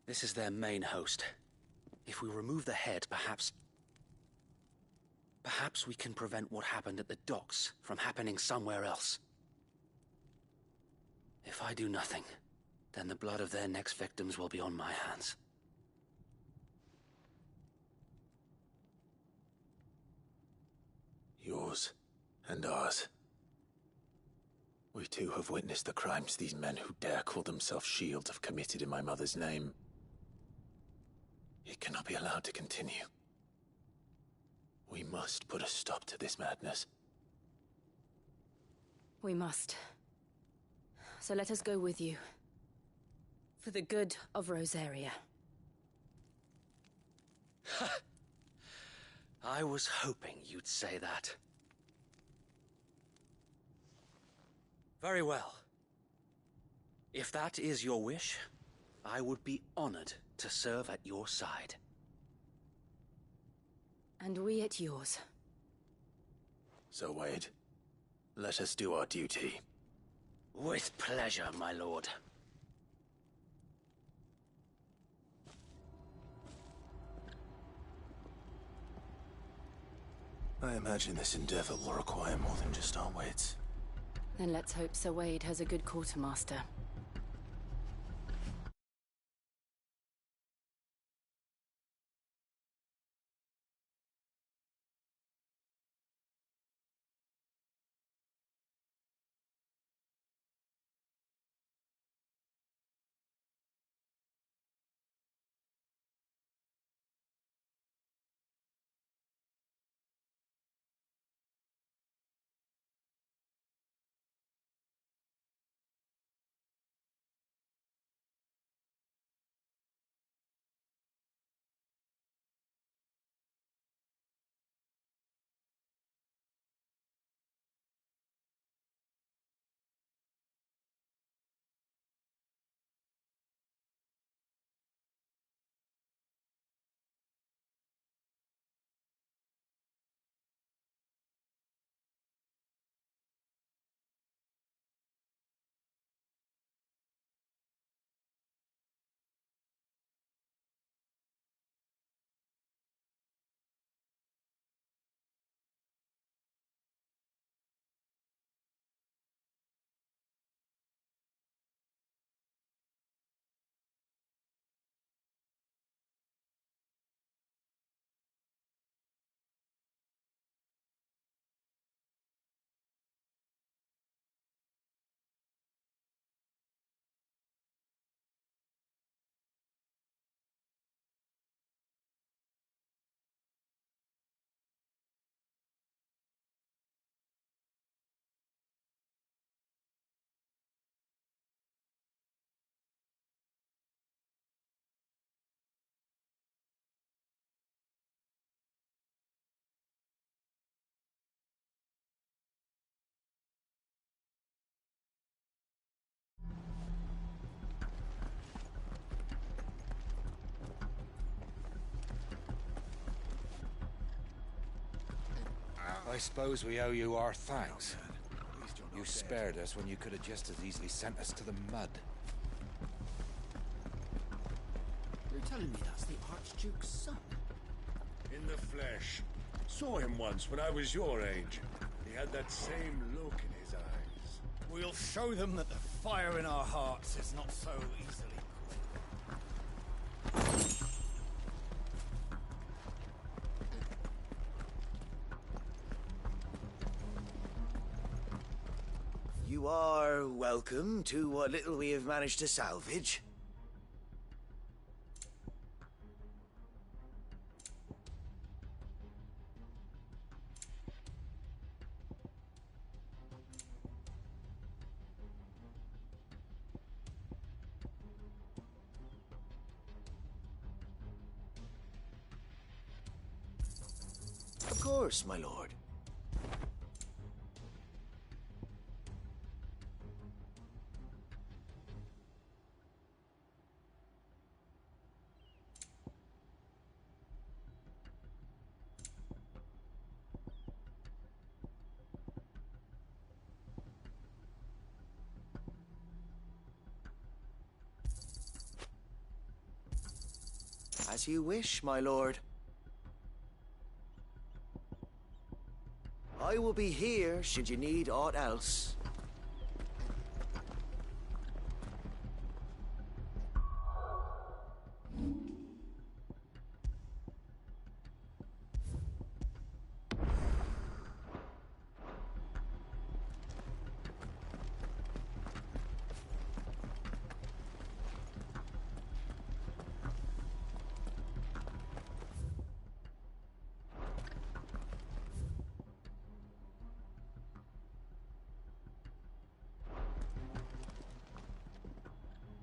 [SPEAKER 12] This is their main host. If we remove the head, perhaps we can prevent what happened at the docks from happening somewhere else. If I do nothing, then the blood of their next victims will be on my hands.
[SPEAKER 3] Yours and ours. We too have witnessed the crimes these men who dare call themselves shields have committed in my mother's name. It cannot be allowed to continue. We must put a stop to this madness.
[SPEAKER 14] We must. So let us go with you. For the good of Rosaria.
[SPEAKER 12] I was hoping you'd say that. Very well. If that is your wish, I would be honored to serve at your side.
[SPEAKER 14] And we at yours.
[SPEAKER 3] So, Wade, let us do our duty.
[SPEAKER 12] With pleasure, my lord.
[SPEAKER 3] I imagine this endeavor will require more than just our wits.
[SPEAKER 14] Then let's hope Sir Wade has a good quartermaster.
[SPEAKER 8] I suppose we owe you our thanks. You spared us when you could have just as easily sent us to the mud.
[SPEAKER 15] You're telling me that's the Archduke's son?
[SPEAKER 5] In the flesh. Saw him once when I was your age. He had that same look in his eyes.
[SPEAKER 11] We'll show them that the fire in our hearts is not so easily quenched.
[SPEAKER 23] You are welcome to what little we have managed to salvage. Of course, my lord. As you wish, my lord. I will be here should you need aught else.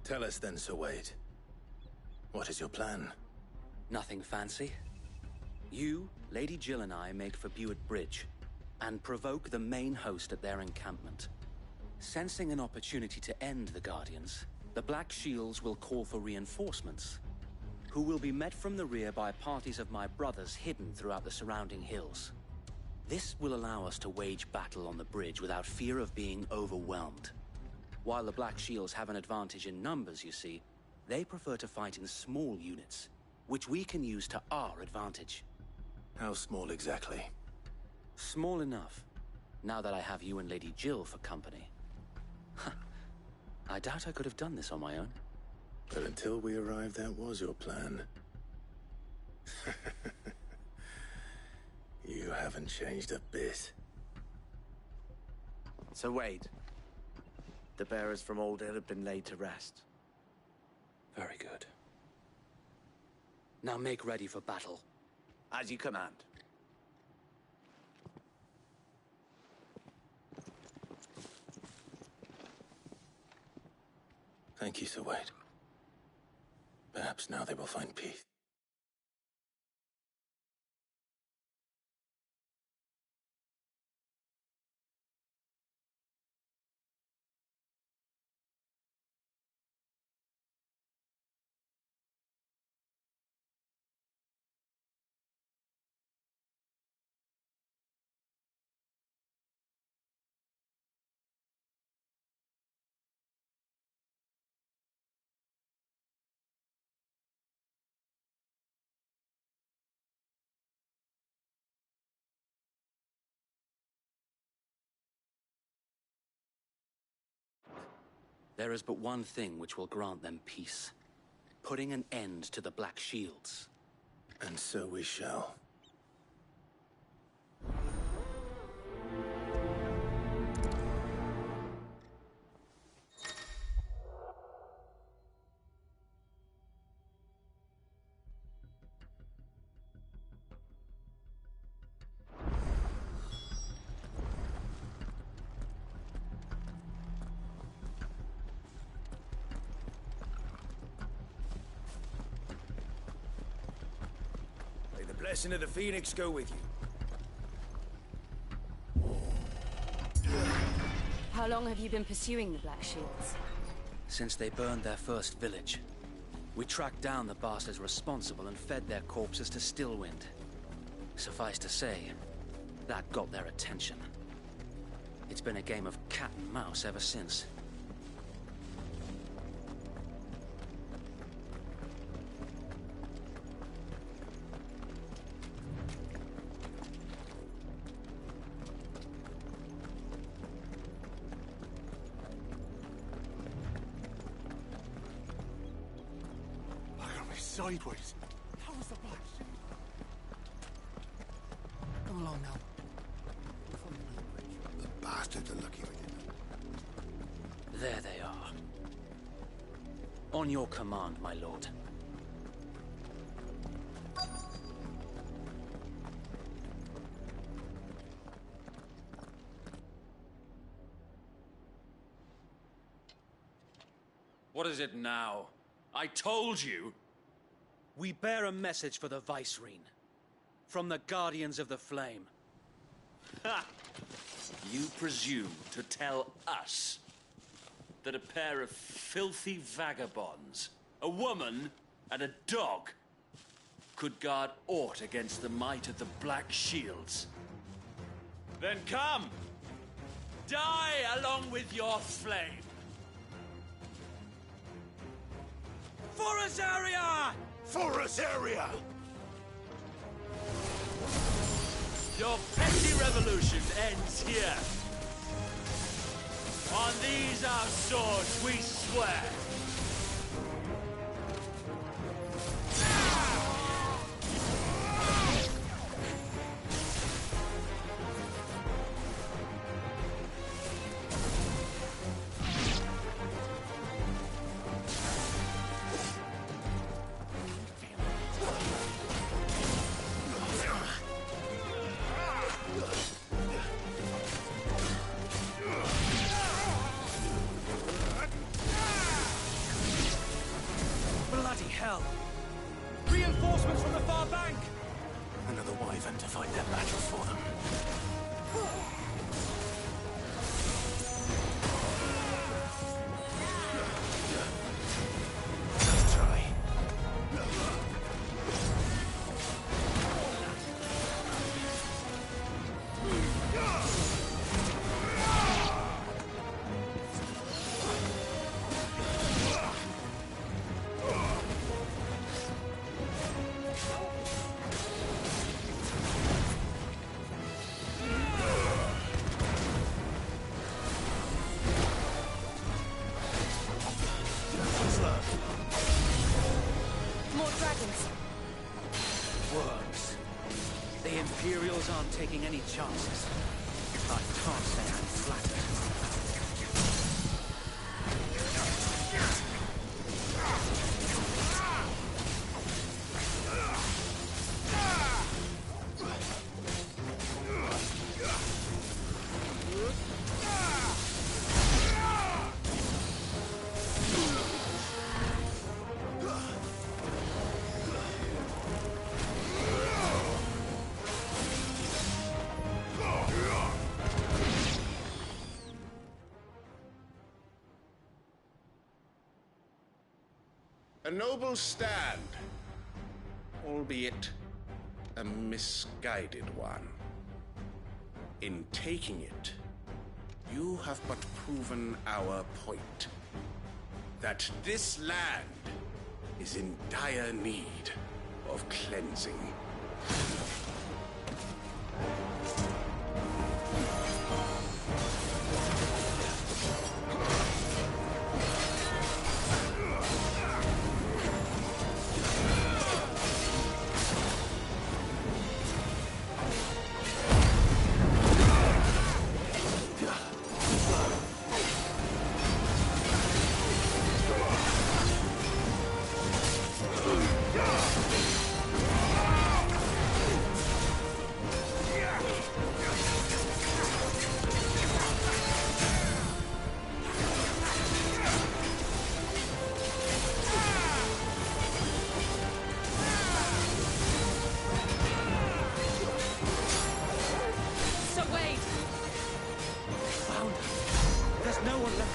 [SPEAKER 3] Tell us then, Sir Wade. What is your plan?
[SPEAKER 12] Nothing fancy. You, Lady Jill and I make for Buett Bridge, and provoke the main host at their encampment. Sensing an opportunity to end the Guardians, the Black Shields will call for reinforcements, who will be met from the rear by parties of my brothers hidden throughout the surrounding hills. This will allow us to wage battle on the bridge without fear of being overwhelmed. While the Black Shields have an advantage in numbers, you see, they prefer to fight in small units, which we can use to our advantage.
[SPEAKER 3] How small exactly?
[SPEAKER 12] Small enough, now that I have you and Lady Jill for company. I doubt I could have done this on my own.
[SPEAKER 3] But until we arrived, that was your plan. You haven't changed a bit.
[SPEAKER 23] Sir Wade, the bearers from Old Hill have been laid to rest.
[SPEAKER 12] Very good. Now make ready for battle.
[SPEAKER 23] As you command.
[SPEAKER 3] Thank you, Sir Wade. Perhaps now they will find peace.
[SPEAKER 12] There is but one thing which will grant them peace. Putting an end to the Black Shields.
[SPEAKER 3] And so we shall.
[SPEAKER 11] May the blessing of the Phoenix go with you.
[SPEAKER 14] How long have you been pursuing the Black Shields?
[SPEAKER 12] Since they burned their first village. We tracked down the bastards responsible and fed their corpses to Stillwind. Suffice to say,
[SPEAKER 15] That got their attention. It's been a game of cat and mouse ever since.
[SPEAKER 11] Look at me sideways. How was the black sheep? Come along now.
[SPEAKER 17] The bastards are lucky we didn't.
[SPEAKER 15] There they are. On your command, my lord.
[SPEAKER 12] What is it now? I told you!
[SPEAKER 15] We bear a message for the Vicereine. From the Guardians of the Flame.
[SPEAKER 12] Ha! You presume to tell us that a pair of filthy vagabonds, a woman and a dog, could guard aught against the might of the Black Shields? Then come! Die along with your flame! For Azaria!
[SPEAKER 17] For Azaria!
[SPEAKER 12] Your petty revolution ends here. On these our swords we swear.
[SPEAKER 15] Bloody hell! Reinforcements from the far bank!
[SPEAKER 3] Another wyvern to fight their battle for them. Let's try.
[SPEAKER 4] More dragons.
[SPEAKER 15] Works. The Imperials aren't taking any chances. I can't say I'm flattered.
[SPEAKER 13] A noble stand, albeit a misguided one. In taking it, you have but proven our point. That this land is in dire need of cleansing.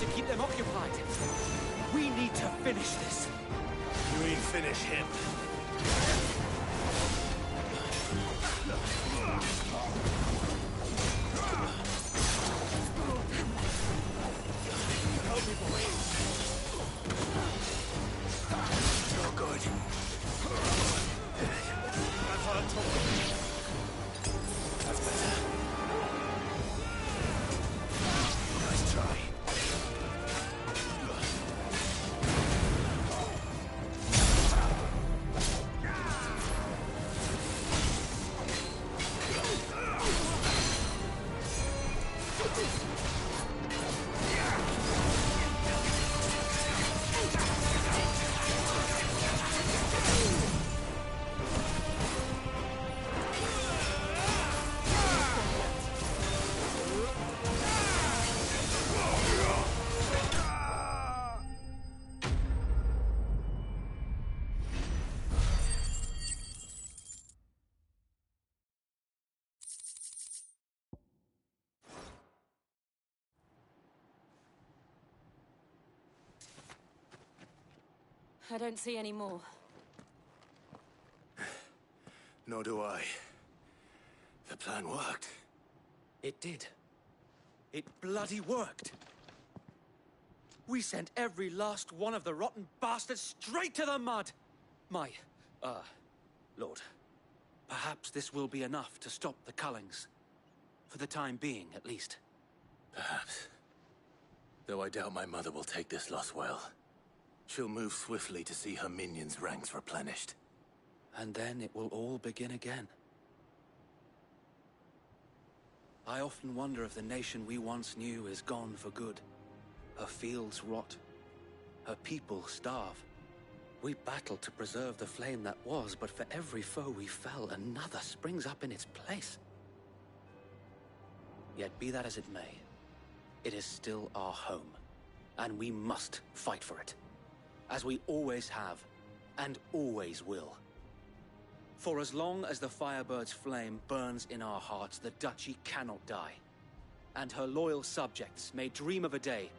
[SPEAKER 15] To keep them occupied. We need to finish this.
[SPEAKER 13] You mean finish him?
[SPEAKER 14] I don't see any more.
[SPEAKER 3] Nor do I. The plan worked.
[SPEAKER 9] It did. It bloody worked. We sent every last one of the rotten bastards straight to the mud! Lord, perhaps this will be enough to stop the Cullings. For the time being, at least.
[SPEAKER 3] Perhaps. Though I doubt my mother will take this loss well. She'll move swiftly to see her minions' ranks replenished.
[SPEAKER 9] And then it will all begin again. I often wonder if the nation we once knew is gone for good. Her fields rot. Her people starve. We battled to preserve the flame that was, but for every foe we fell, another springs up in its place. Yet be that as it may, it is still our home, and we must fight for it, as we always have, and always will. For as long as the Firebird's flame burns in our hearts, the Duchy cannot die, and her loyal subjects may dream of a day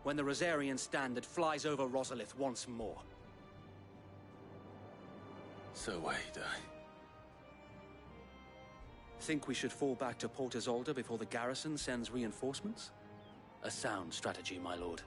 [SPEAKER 9] when the Rosarian standard flies over Rosalith once more.
[SPEAKER 3] So wait,
[SPEAKER 9] Think we should fall back to Port Isolde before the garrison sends reinforcements? A sound strategy, my lord.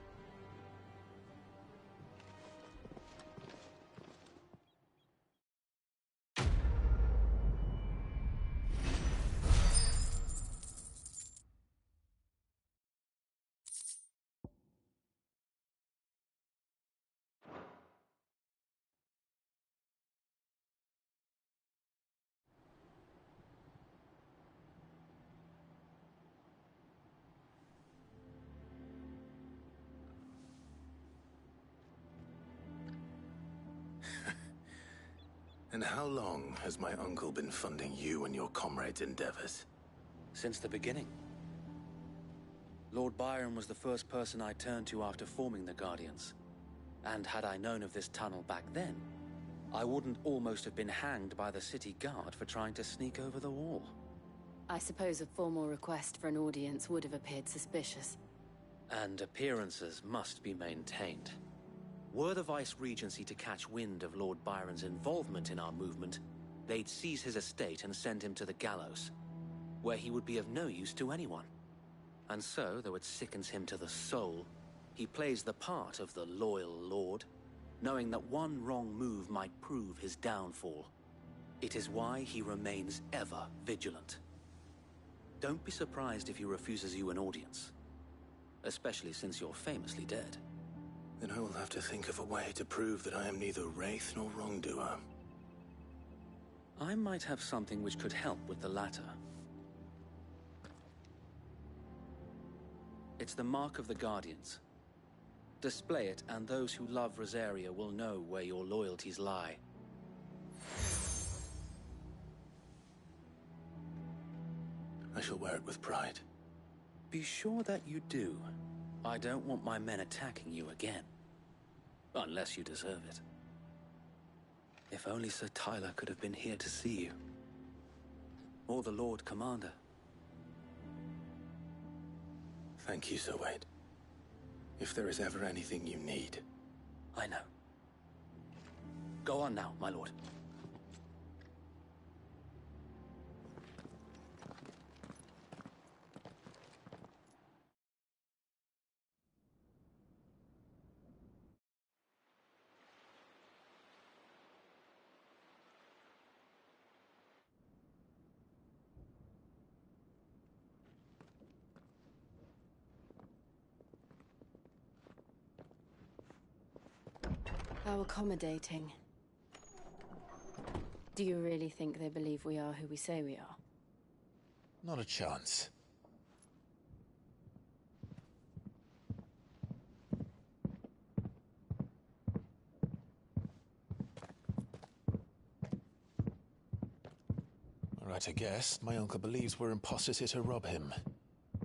[SPEAKER 3] And how long has my uncle been funding you and your comrades' endeavors?
[SPEAKER 9] Since the beginning. Lord Byron was the first person I turned to after forming the Guardians. And had I known of this tunnel back then, I wouldn't almost have been hanged by the city guard for trying to sneak over the wall.
[SPEAKER 14] I suppose a formal request for an audience would have appeared suspicious.
[SPEAKER 9] And appearances must be maintained. Were the Vice-Regency to catch wind of Lord Byron's involvement in our movement, they'd seize his estate and send him to the gallows, where he would be of no use to anyone. And so, though it sickens him to the soul, he plays the part of the loyal lord, knowing that one wrong move might prove his downfall. It is why he remains ever vigilant. Don't be surprised if he refuses you an audience, especially since you're famously dead.
[SPEAKER 3] Then I will have to think of a way to prove that I am neither wraith nor wrongdoer.
[SPEAKER 9] I might have something which could help with the latter. It's the mark of the Guardians. Display it, and those who love Rosaria will know where your loyalties lie.
[SPEAKER 3] I shall wear it with pride.
[SPEAKER 9] Be sure that you do. I don't want my men attacking you again. Unless you deserve it. If only Sir Tyler could have been here to see you. Or the Lord Commander.
[SPEAKER 3] Thank you, Sir Wade. If there is ever anything you need.
[SPEAKER 9] I know. Go on now, my lord.
[SPEAKER 14] How accommodating. Do you really think they believe we are who we say we are?
[SPEAKER 8] Not a chance. Alright, I guess. My uncle believes we're imposters here to rob him.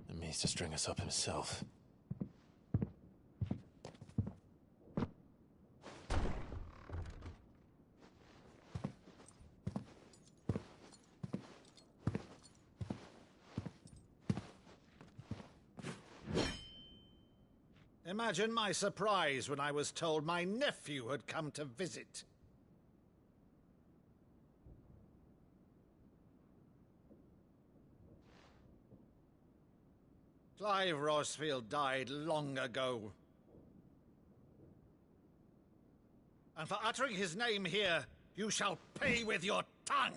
[SPEAKER 8] And means to string us up himself.
[SPEAKER 1] Imagine my surprise when I was told my nephew had come to visit. Clive Rosfield died long ago. And for uttering his name here, you shall pay with your tongue!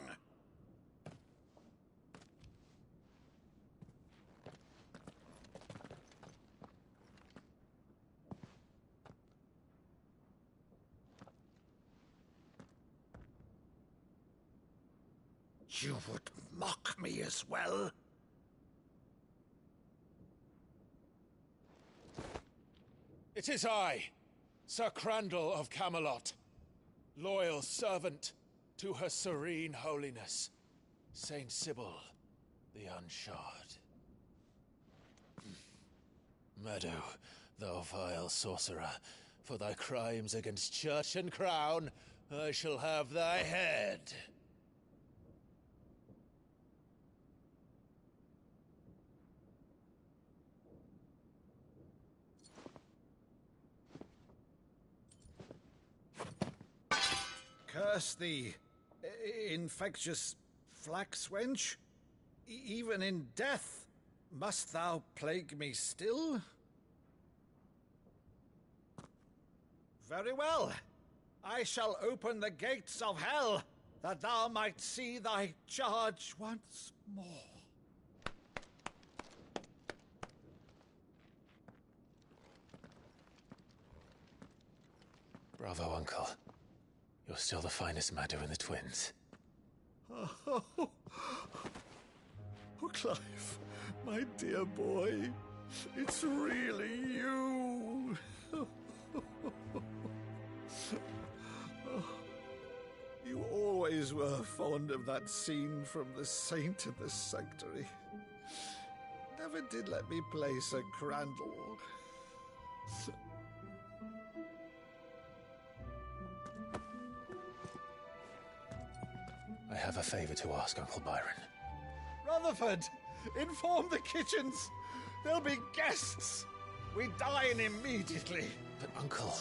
[SPEAKER 1] You would mock me as well?
[SPEAKER 5] It is I, Sir Crandall of Camelot, loyal servant to Her Serene Holiness, Saint Sybil the Unshod. Meadow, thou vile sorcerer, for thy crimes against church and crown, I shall have thy head.
[SPEAKER 1] Curse thee, infectious flax wench. Even in death, must thou plague me still? Very well. I shall open the gates of hell, that thou might see thy charge once more.
[SPEAKER 3] Bravo, Uncle. You're still the finest Maddu in the twins.
[SPEAKER 1] Oh, Clive, my dear boy, it's really you. You always were fond of that scene from The Saint in the Sanctuary. Never did let me play Sir Crandall.
[SPEAKER 3] I have a favor to ask, Uncle Byron.
[SPEAKER 1] Rutherford, inform the kitchens. There'll be guests. We dine immediately.
[SPEAKER 3] But, Uncle...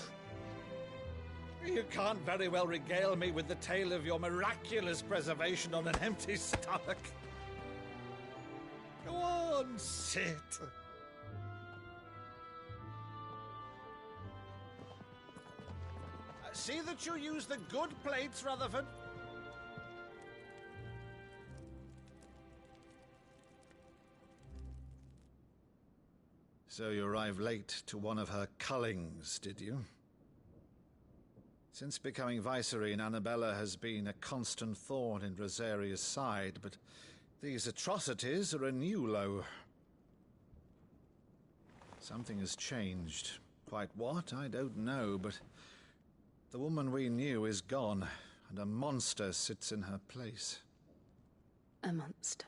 [SPEAKER 1] You can't very well regale me with the tale of your miraculous preservation on an empty stomach. Go on, sit. See that you use the good plates, Rutherford. So you arrived late to one of her cullings, did you? Since becoming Vicereine, Annabella has been a constant thorn in Rosaria's side, but these atrocities are a new low. Something has changed. Quite what, I don't know, but the woman we knew is gone, and a monster sits in her place.
[SPEAKER 14] A monster?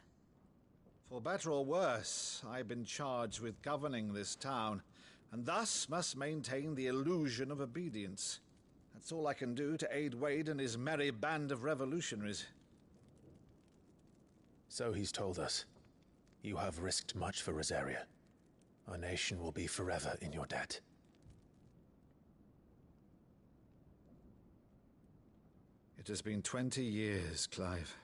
[SPEAKER 1] For better or worse, I've been charged with governing this town, and thus must maintain the illusion of obedience. That's all I can do to aid Wade and his merry band of revolutionaries.
[SPEAKER 3] So he's told us. You have risked much for Rosaria. Our nation will be forever in your debt.
[SPEAKER 1] It has been 20 years, Clive.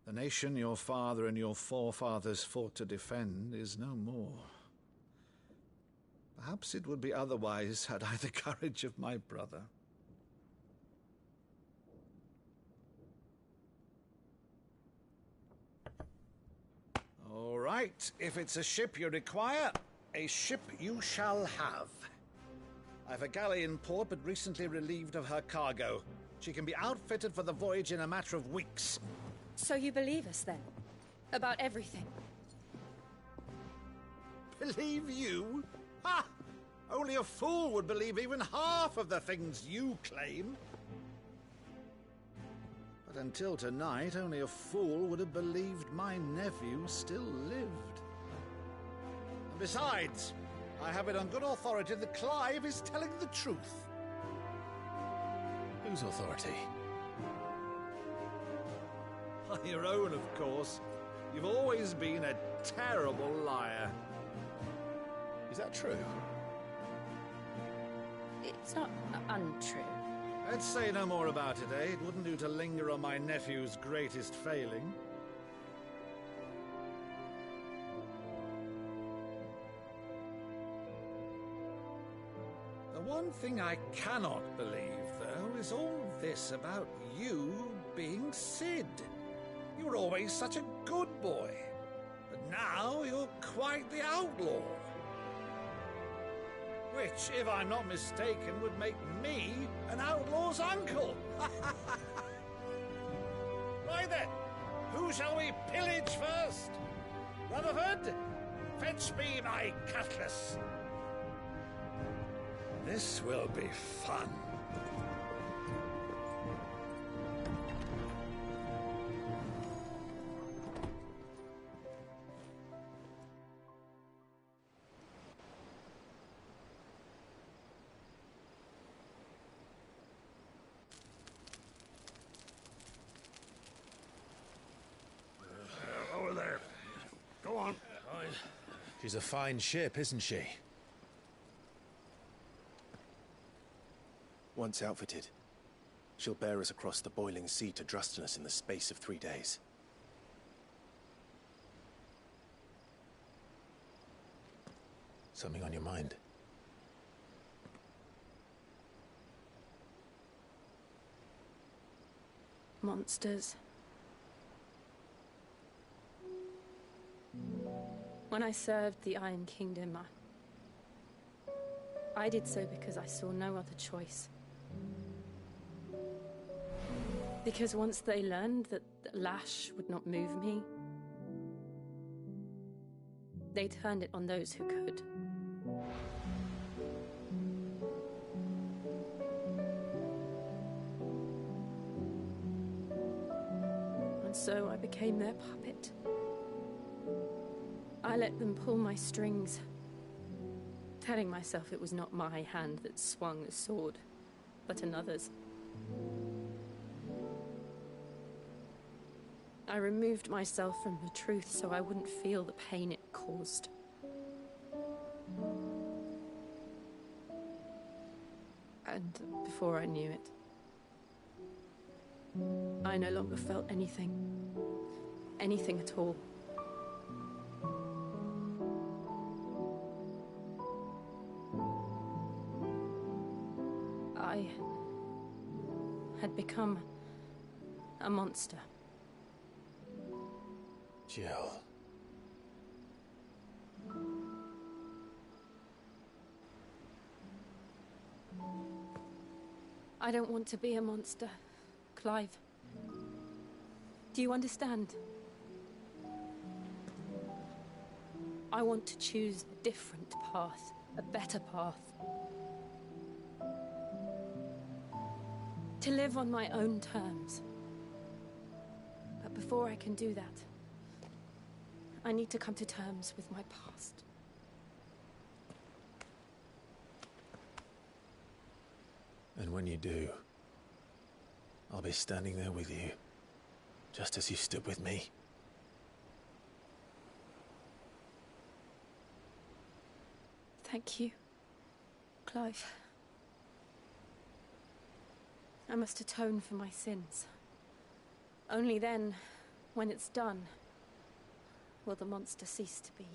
[SPEAKER 1] The nation your father and your forefathers fought to defend is no more. Perhaps it would be otherwise had I the courage of my brother. All right, if it's a ship you require, a ship you shall have. I've a galley in port, but recently relieved of her cargo. She can be outfitted for the voyage in a matter of weeks.
[SPEAKER 18] So you believe us, then? About everything?
[SPEAKER 1] Believe you? Ha! Only a fool would believe even half of the things you claim. But until tonight, only a fool would have believed my nephew still lived. And besides, I have it on good authority that Clive is telling the truth.
[SPEAKER 3] Whose authority?
[SPEAKER 1] Your own, of course. You've always been a terrible liar.
[SPEAKER 3] Is that true?
[SPEAKER 18] It's not untrue.
[SPEAKER 1] Let's say no more about it, eh? It wouldn't do to linger on my nephew's greatest failing. The one thing I cannot believe, though, is all this about you being Sid. You were always such a good boy, but now you're quite the outlaw. Which, if I'm not mistaken, would make me an outlaw's uncle. Right then, who shall we pillage first? Rutherford, fetch me my cutlass. This will be fun.
[SPEAKER 13] Over there. Go on.
[SPEAKER 5] She's a fine ship, isn't she?
[SPEAKER 3] Once outfitted, she'll bear us across the boiling sea to Drustinus in the space of 3 days.
[SPEAKER 5] Something on your mind?
[SPEAKER 18] Monsters. When I served the Iron Kingdom, I did so because I saw no other choice. Because once they learned that the lash would not move me, they turned it on those who could. And so I became their puppet. I let them pull my strings, telling myself it was not my hand that swung the sword, but another's. I removed myself from the truth so I wouldn't feel the pain it caused. And before I knew it, I no longer felt anything. Anything at all. I had become a monster.
[SPEAKER 5] Jill.
[SPEAKER 18] I don't want to be a monster, Clive. Do you understand? I want to choose a different path, a better path. To live on my own terms. But before I can do that, I need to come to terms with my past.
[SPEAKER 5] And when you do, I'll be standing there with you, just as you stood with me.
[SPEAKER 18] Thank you, Clive. I must atone for my sins. Only then, when it's done, will the monster cease to be.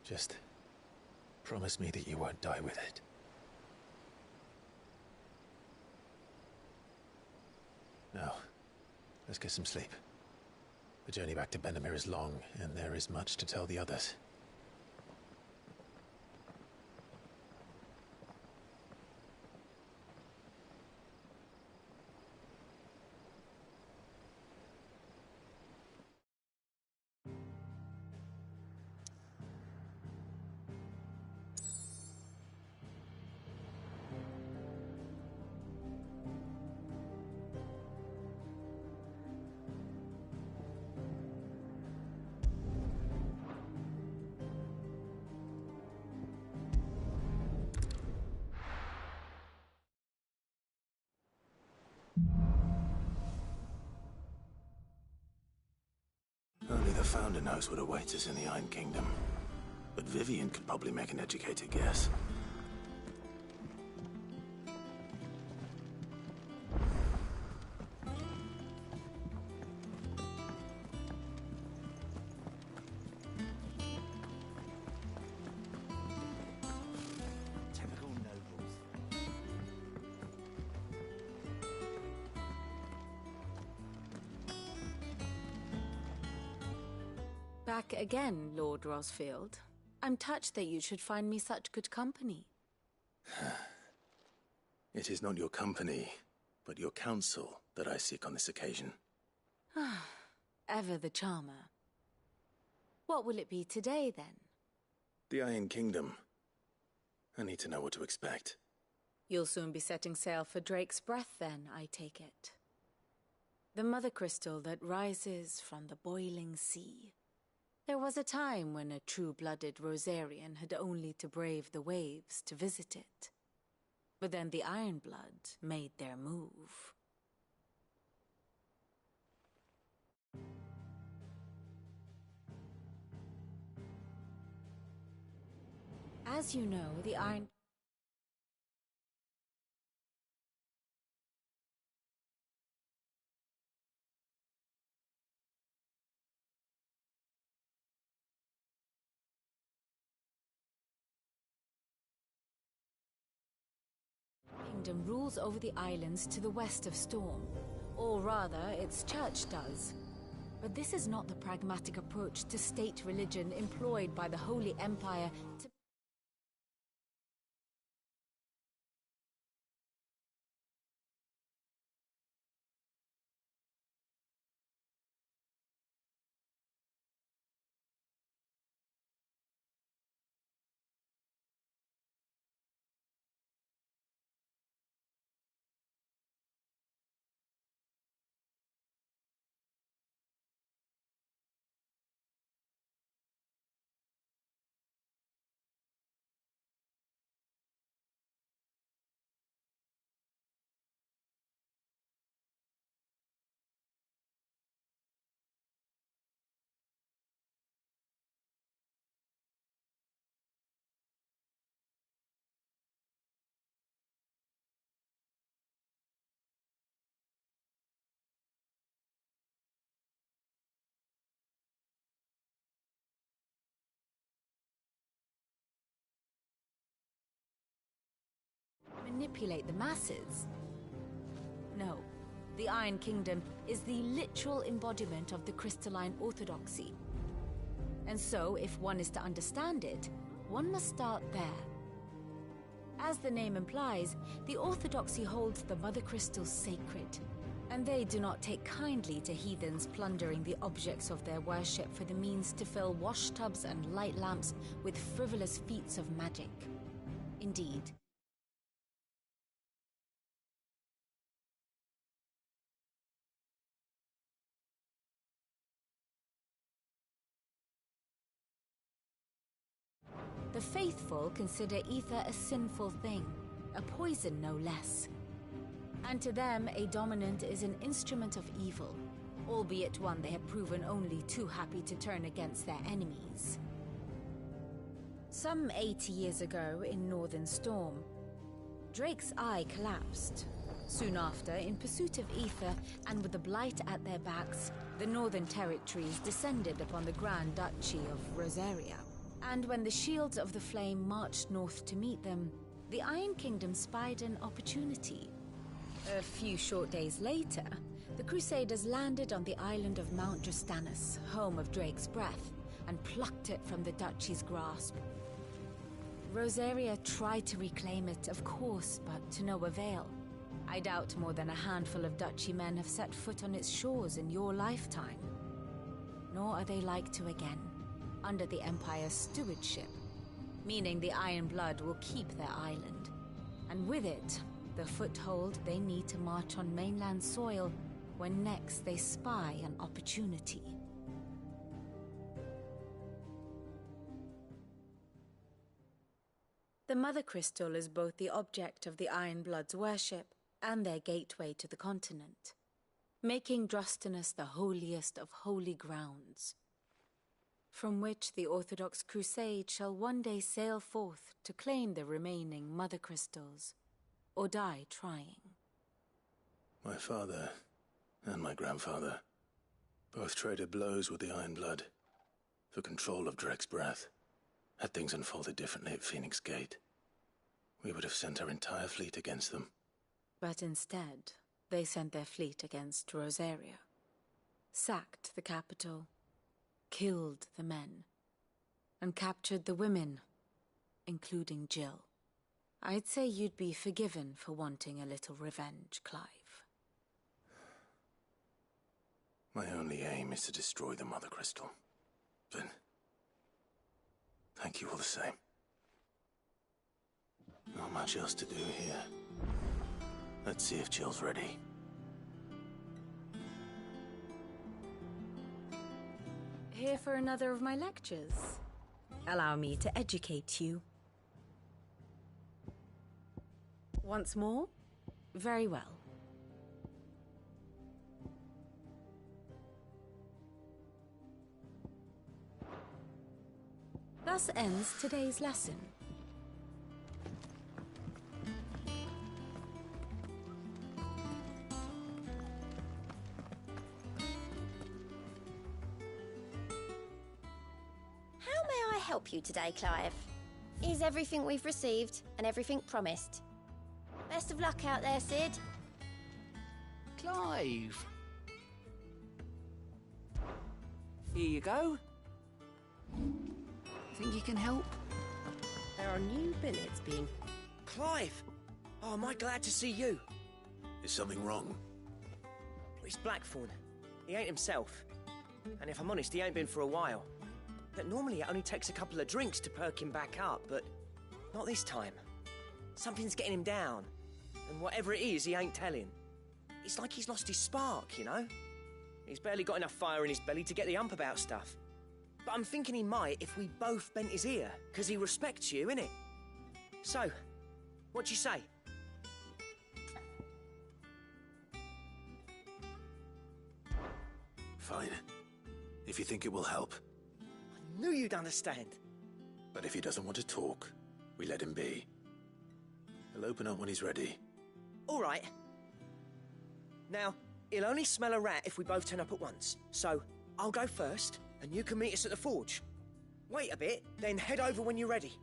[SPEAKER 5] Just promise me that you won't die with it. Now, let's get some sleep. The journey back to Benamir is long, and there is much to tell the others.
[SPEAKER 3] Only the Founder knows what awaits us in the Iron Kingdom. but Vivian could probably make an educated guess.
[SPEAKER 22] Typical nobles.
[SPEAKER 14] Back again, Lord Rosfield. I'm touched that you should find me such good company.
[SPEAKER 3] It is not your company, but your counsel that I seek on this occasion.
[SPEAKER 14] Ever the charmer. What will it be today, then?
[SPEAKER 3] The Iron Kingdom. I need to know what to expect.
[SPEAKER 14] You'll soon be setting sail for Drake's Breath, then, I take it. The mother crystal that rises from the boiling sea. There was a time when a true-blooded Rosarian had only to brave the waves to visit it. But then the Ironblood made their move. As you know, the Iron... Kingdom rules over the islands to the west of Storm. Or rather, its church does. But this is not the pragmatic approach to state religion employed by the Holy Empire to... manipulate the masses. No, the Iron Kingdom is the literal embodiment of the crystalline orthodoxy. And so, if one is to understand it, one must start there. As the name implies, the orthodoxy holds the Mother Crystals sacred, and they do not take kindly to heathens plundering the objects of their worship for the means to fill washtubs and light lamps with frivolous feats of magic. Indeed, the faithful consider ether a sinful thing, a poison no less. And to them, a dominant is an instrument of evil, albeit one they have proven only too happy to turn against their enemies. Some 80 years ago in Northern Storm, Drake's eye collapsed. Soon after, in pursuit of ether and with the Blight at their backs, the Northern Territories descended upon the Grand Duchy of Rosaria. And when the Shields of the Flame marched north to meet them, the Iron Kingdom spied an opportunity. A few short days later, the Crusaders landed on the island of Mount Justanus, home of Drake's Breath, and plucked it from the Duchy's grasp. Rosaria tried to reclaim it, of course, but to no avail. I doubt more than a handful of Duchy men have set foot on its shores in your lifetime. Nor are they like to again, under the Empire's stewardship, meaning the Iron Blood will keep their island, and with it, the foothold they need to march on mainland soil when next they spy an opportunity. The Mother Crystal is both the object of the Iron Blood's worship and their gateway to the continent, making Drustinus the holiest of holy grounds. from which the Orthodox Crusade shall one day sail forth to claim the remaining Mother Crystals, or die trying.
[SPEAKER 3] My father and my grandfather both traded blows with the Iron Blood for control of Drek's breath. Had things unfolded differently at Phoenix Gate, we would have sent our entire fleet against them.
[SPEAKER 14] But instead, they sent their fleet against Rosaria, sacked the capital, killed the men, and captured the women, including Jill. I'd say you'd be forgiven for wanting a little revenge, Clive.
[SPEAKER 3] My only aim is to destroy the Mother Crystal. But thank you all the same. Not much else to do here. Let's see if Jill's ready.
[SPEAKER 14] Here for another of my lectures?
[SPEAKER 10] Allow me to educate you.
[SPEAKER 14] Once more? Very well. Thus ends today's lesson.
[SPEAKER 4] How may I help you today, Clive? Is everything we've received and everything promised? Best of luck out there, Sid.
[SPEAKER 15] Clive! Here you go. Think you can help?
[SPEAKER 23] There are new billets being...
[SPEAKER 16] Clive! Oh, am I glad to see you?
[SPEAKER 3] Is something wrong?
[SPEAKER 16] It's Blackthorn. He ain't himself. And if I'm honest, he ain't been for a while. But normally it only takes a couple of drinks to perk him back up, but not this time. Something's getting him down. And whatever it is, he ain't telling. It's like he's lost his spark, you know? He's barely got enough fire in his belly to get the ump about stuff. But I'm thinking he might if we both bent his ear, because he respects you, innit? So, what do you say?
[SPEAKER 3] Fine. If you think it will help.
[SPEAKER 16] I knew you'd understand.
[SPEAKER 3] But if he doesn't want to talk, we let him be. He'll open up when he's ready.
[SPEAKER 16] All right. Now, he'll only smell a rat if we both turn up at once. So, I'll go first, and you can meet us at the forge. Wait a bit, then head over when you're ready.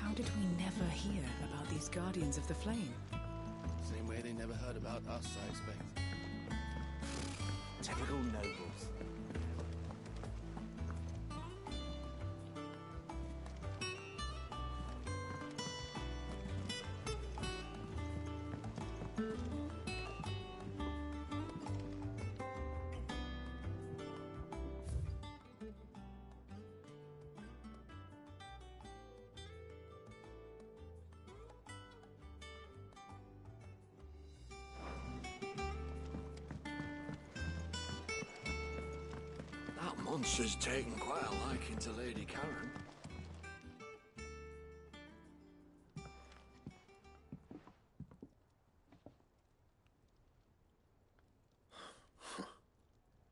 [SPEAKER 6] How did we never hear about these Guardians of the Flame?
[SPEAKER 11] Same way they never heard about us, I expect.
[SPEAKER 23] Typical nobles.
[SPEAKER 13] Monster's taken quite a liking to Lady Karen.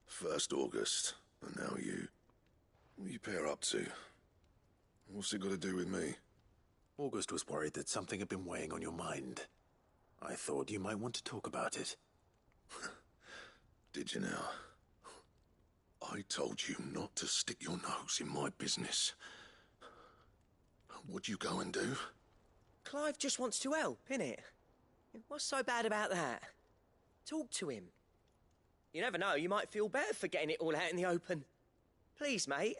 [SPEAKER 17] First August, and now you. What are you pair up to? What's it got to do with me?
[SPEAKER 3] August was worried that something had been weighing on your mind. I thought you might want to talk about it.
[SPEAKER 17] Did you now? I told you not to stick your nose in my business. What'd you go and do?
[SPEAKER 16] Clive just wants to help, innit? What's so bad about that? Talk to him. You never know, you might feel better for getting it all out in the open. Please, mate.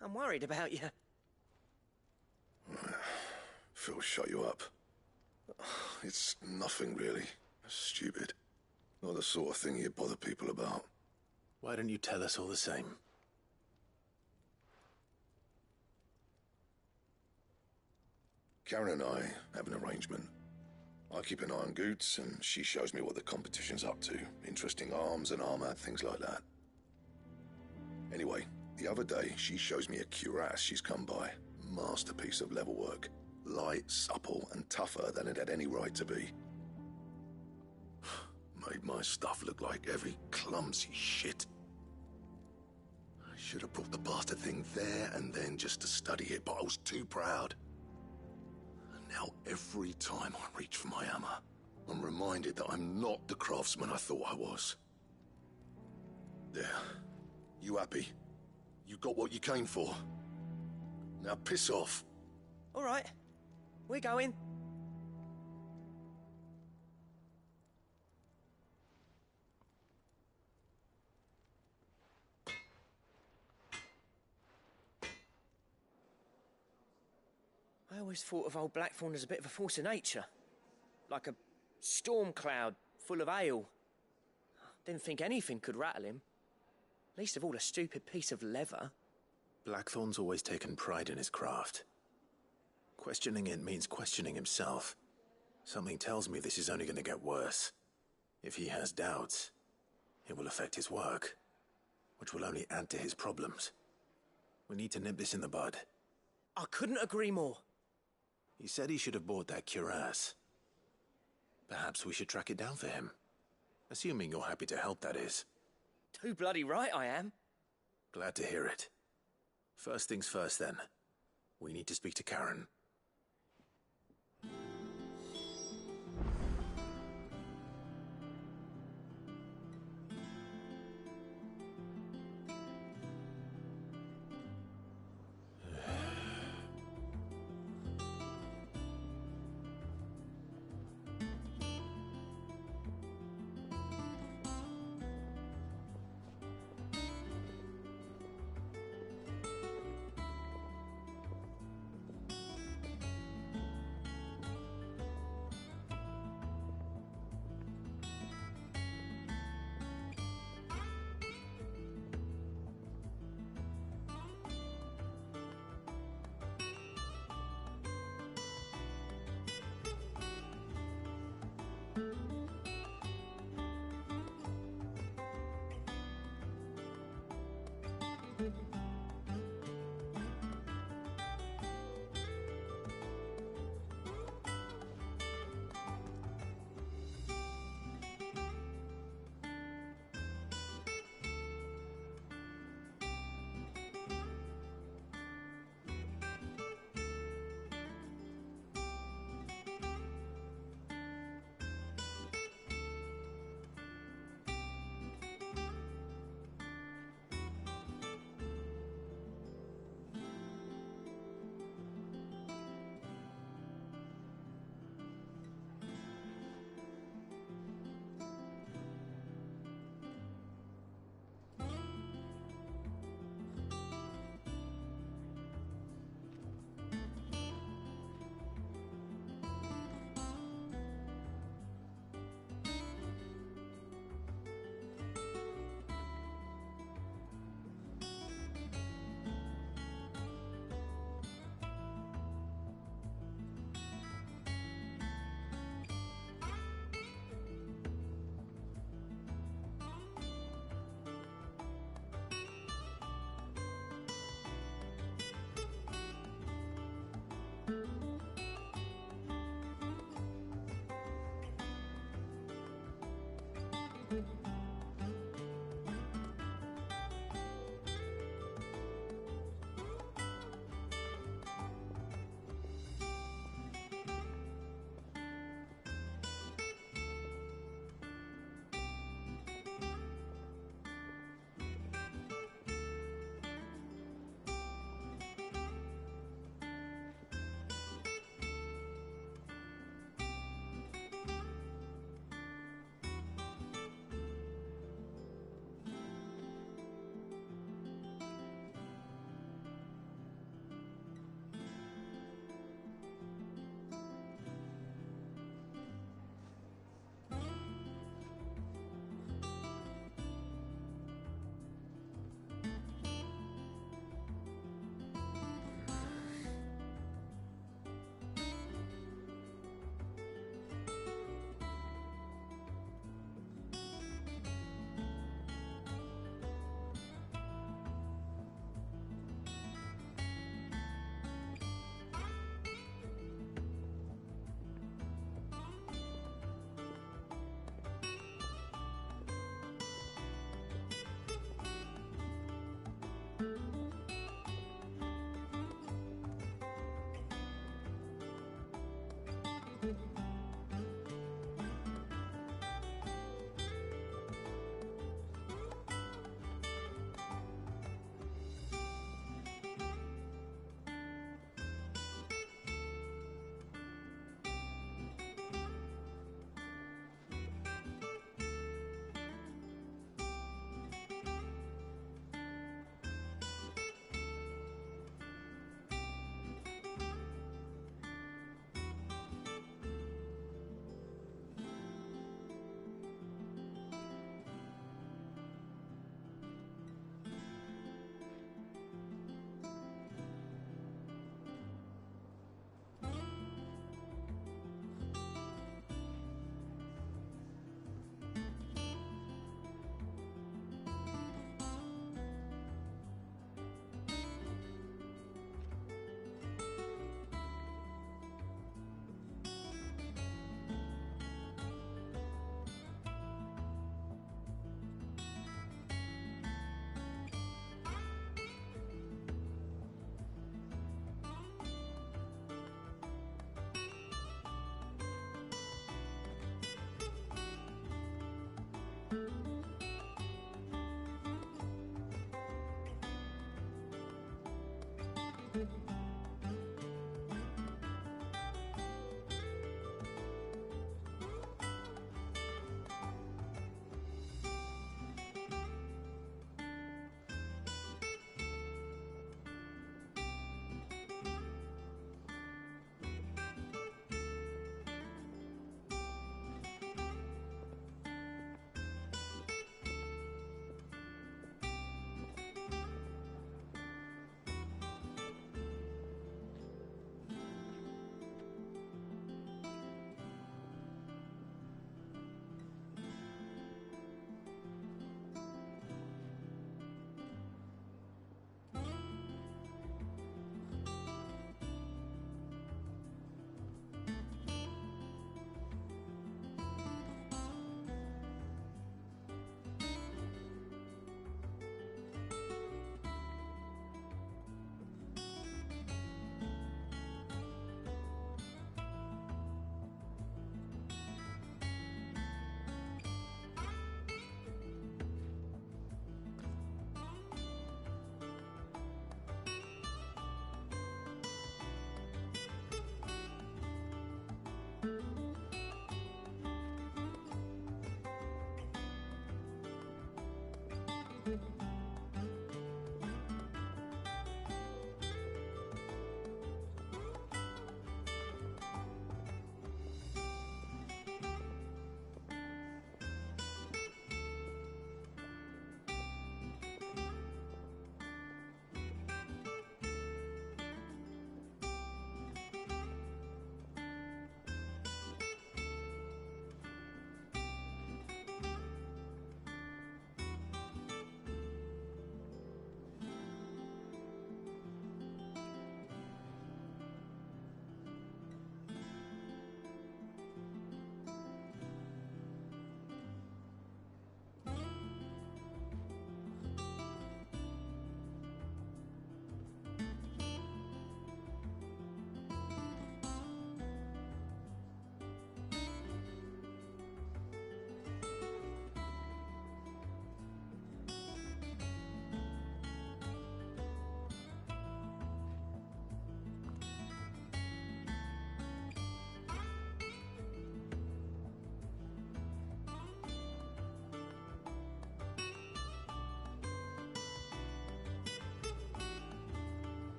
[SPEAKER 16] I'm worried about you.
[SPEAKER 17] Phil shut you up. It's nothing, really. Stupid. Not the sort of thing you bother people about.
[SPEAKER 3] Why don't you tell us all the same?
[SPEAKER 17] Karen and I have an arrangement. I keep an eye on Goots, and she shows me what the competition's up to. Interesting arms and armor, things like that. Anyway, the other day, she shows me a cuirass she's come by. Masterpiece of level work. light, supple, and tougher than it had any right to be. Made my stuff look like every clumsy shit. I should have brought the bastard thing there and then just to study it, but I was too proud. And now every time I reach for my hammer, I'm reminded that I'm not the craftsman I thought I was. There. You happy? You got what you came for. Now piss off.
[SPEAKER 16] All right. We're going. I always thought of old Blackthorn as a bit of a force of nature. Like a storm cloud full of hail. Didn't think anything could rattle him. Least of all a stupid piece of leather.
[SPEAKER 3] Blackthorn's always taken pride in his craft. Questioning it means questioning himself. Something tells me this is only going to get worse. If he has doubts, it will affect his work, which will only add to his problems. We need to nip this in the bud.
[SPEAKER 16] I couldn't agree more.
[SPEAKER 3] He said he should have bought that cuirass. Perhaps we should track it down for him. Assuming you're happy to help, that is.
[SPEAKER 16] Too bloody right I am.
[SPEAKER 3] Glad to hear it. First things first, then. We need to speak to Karen.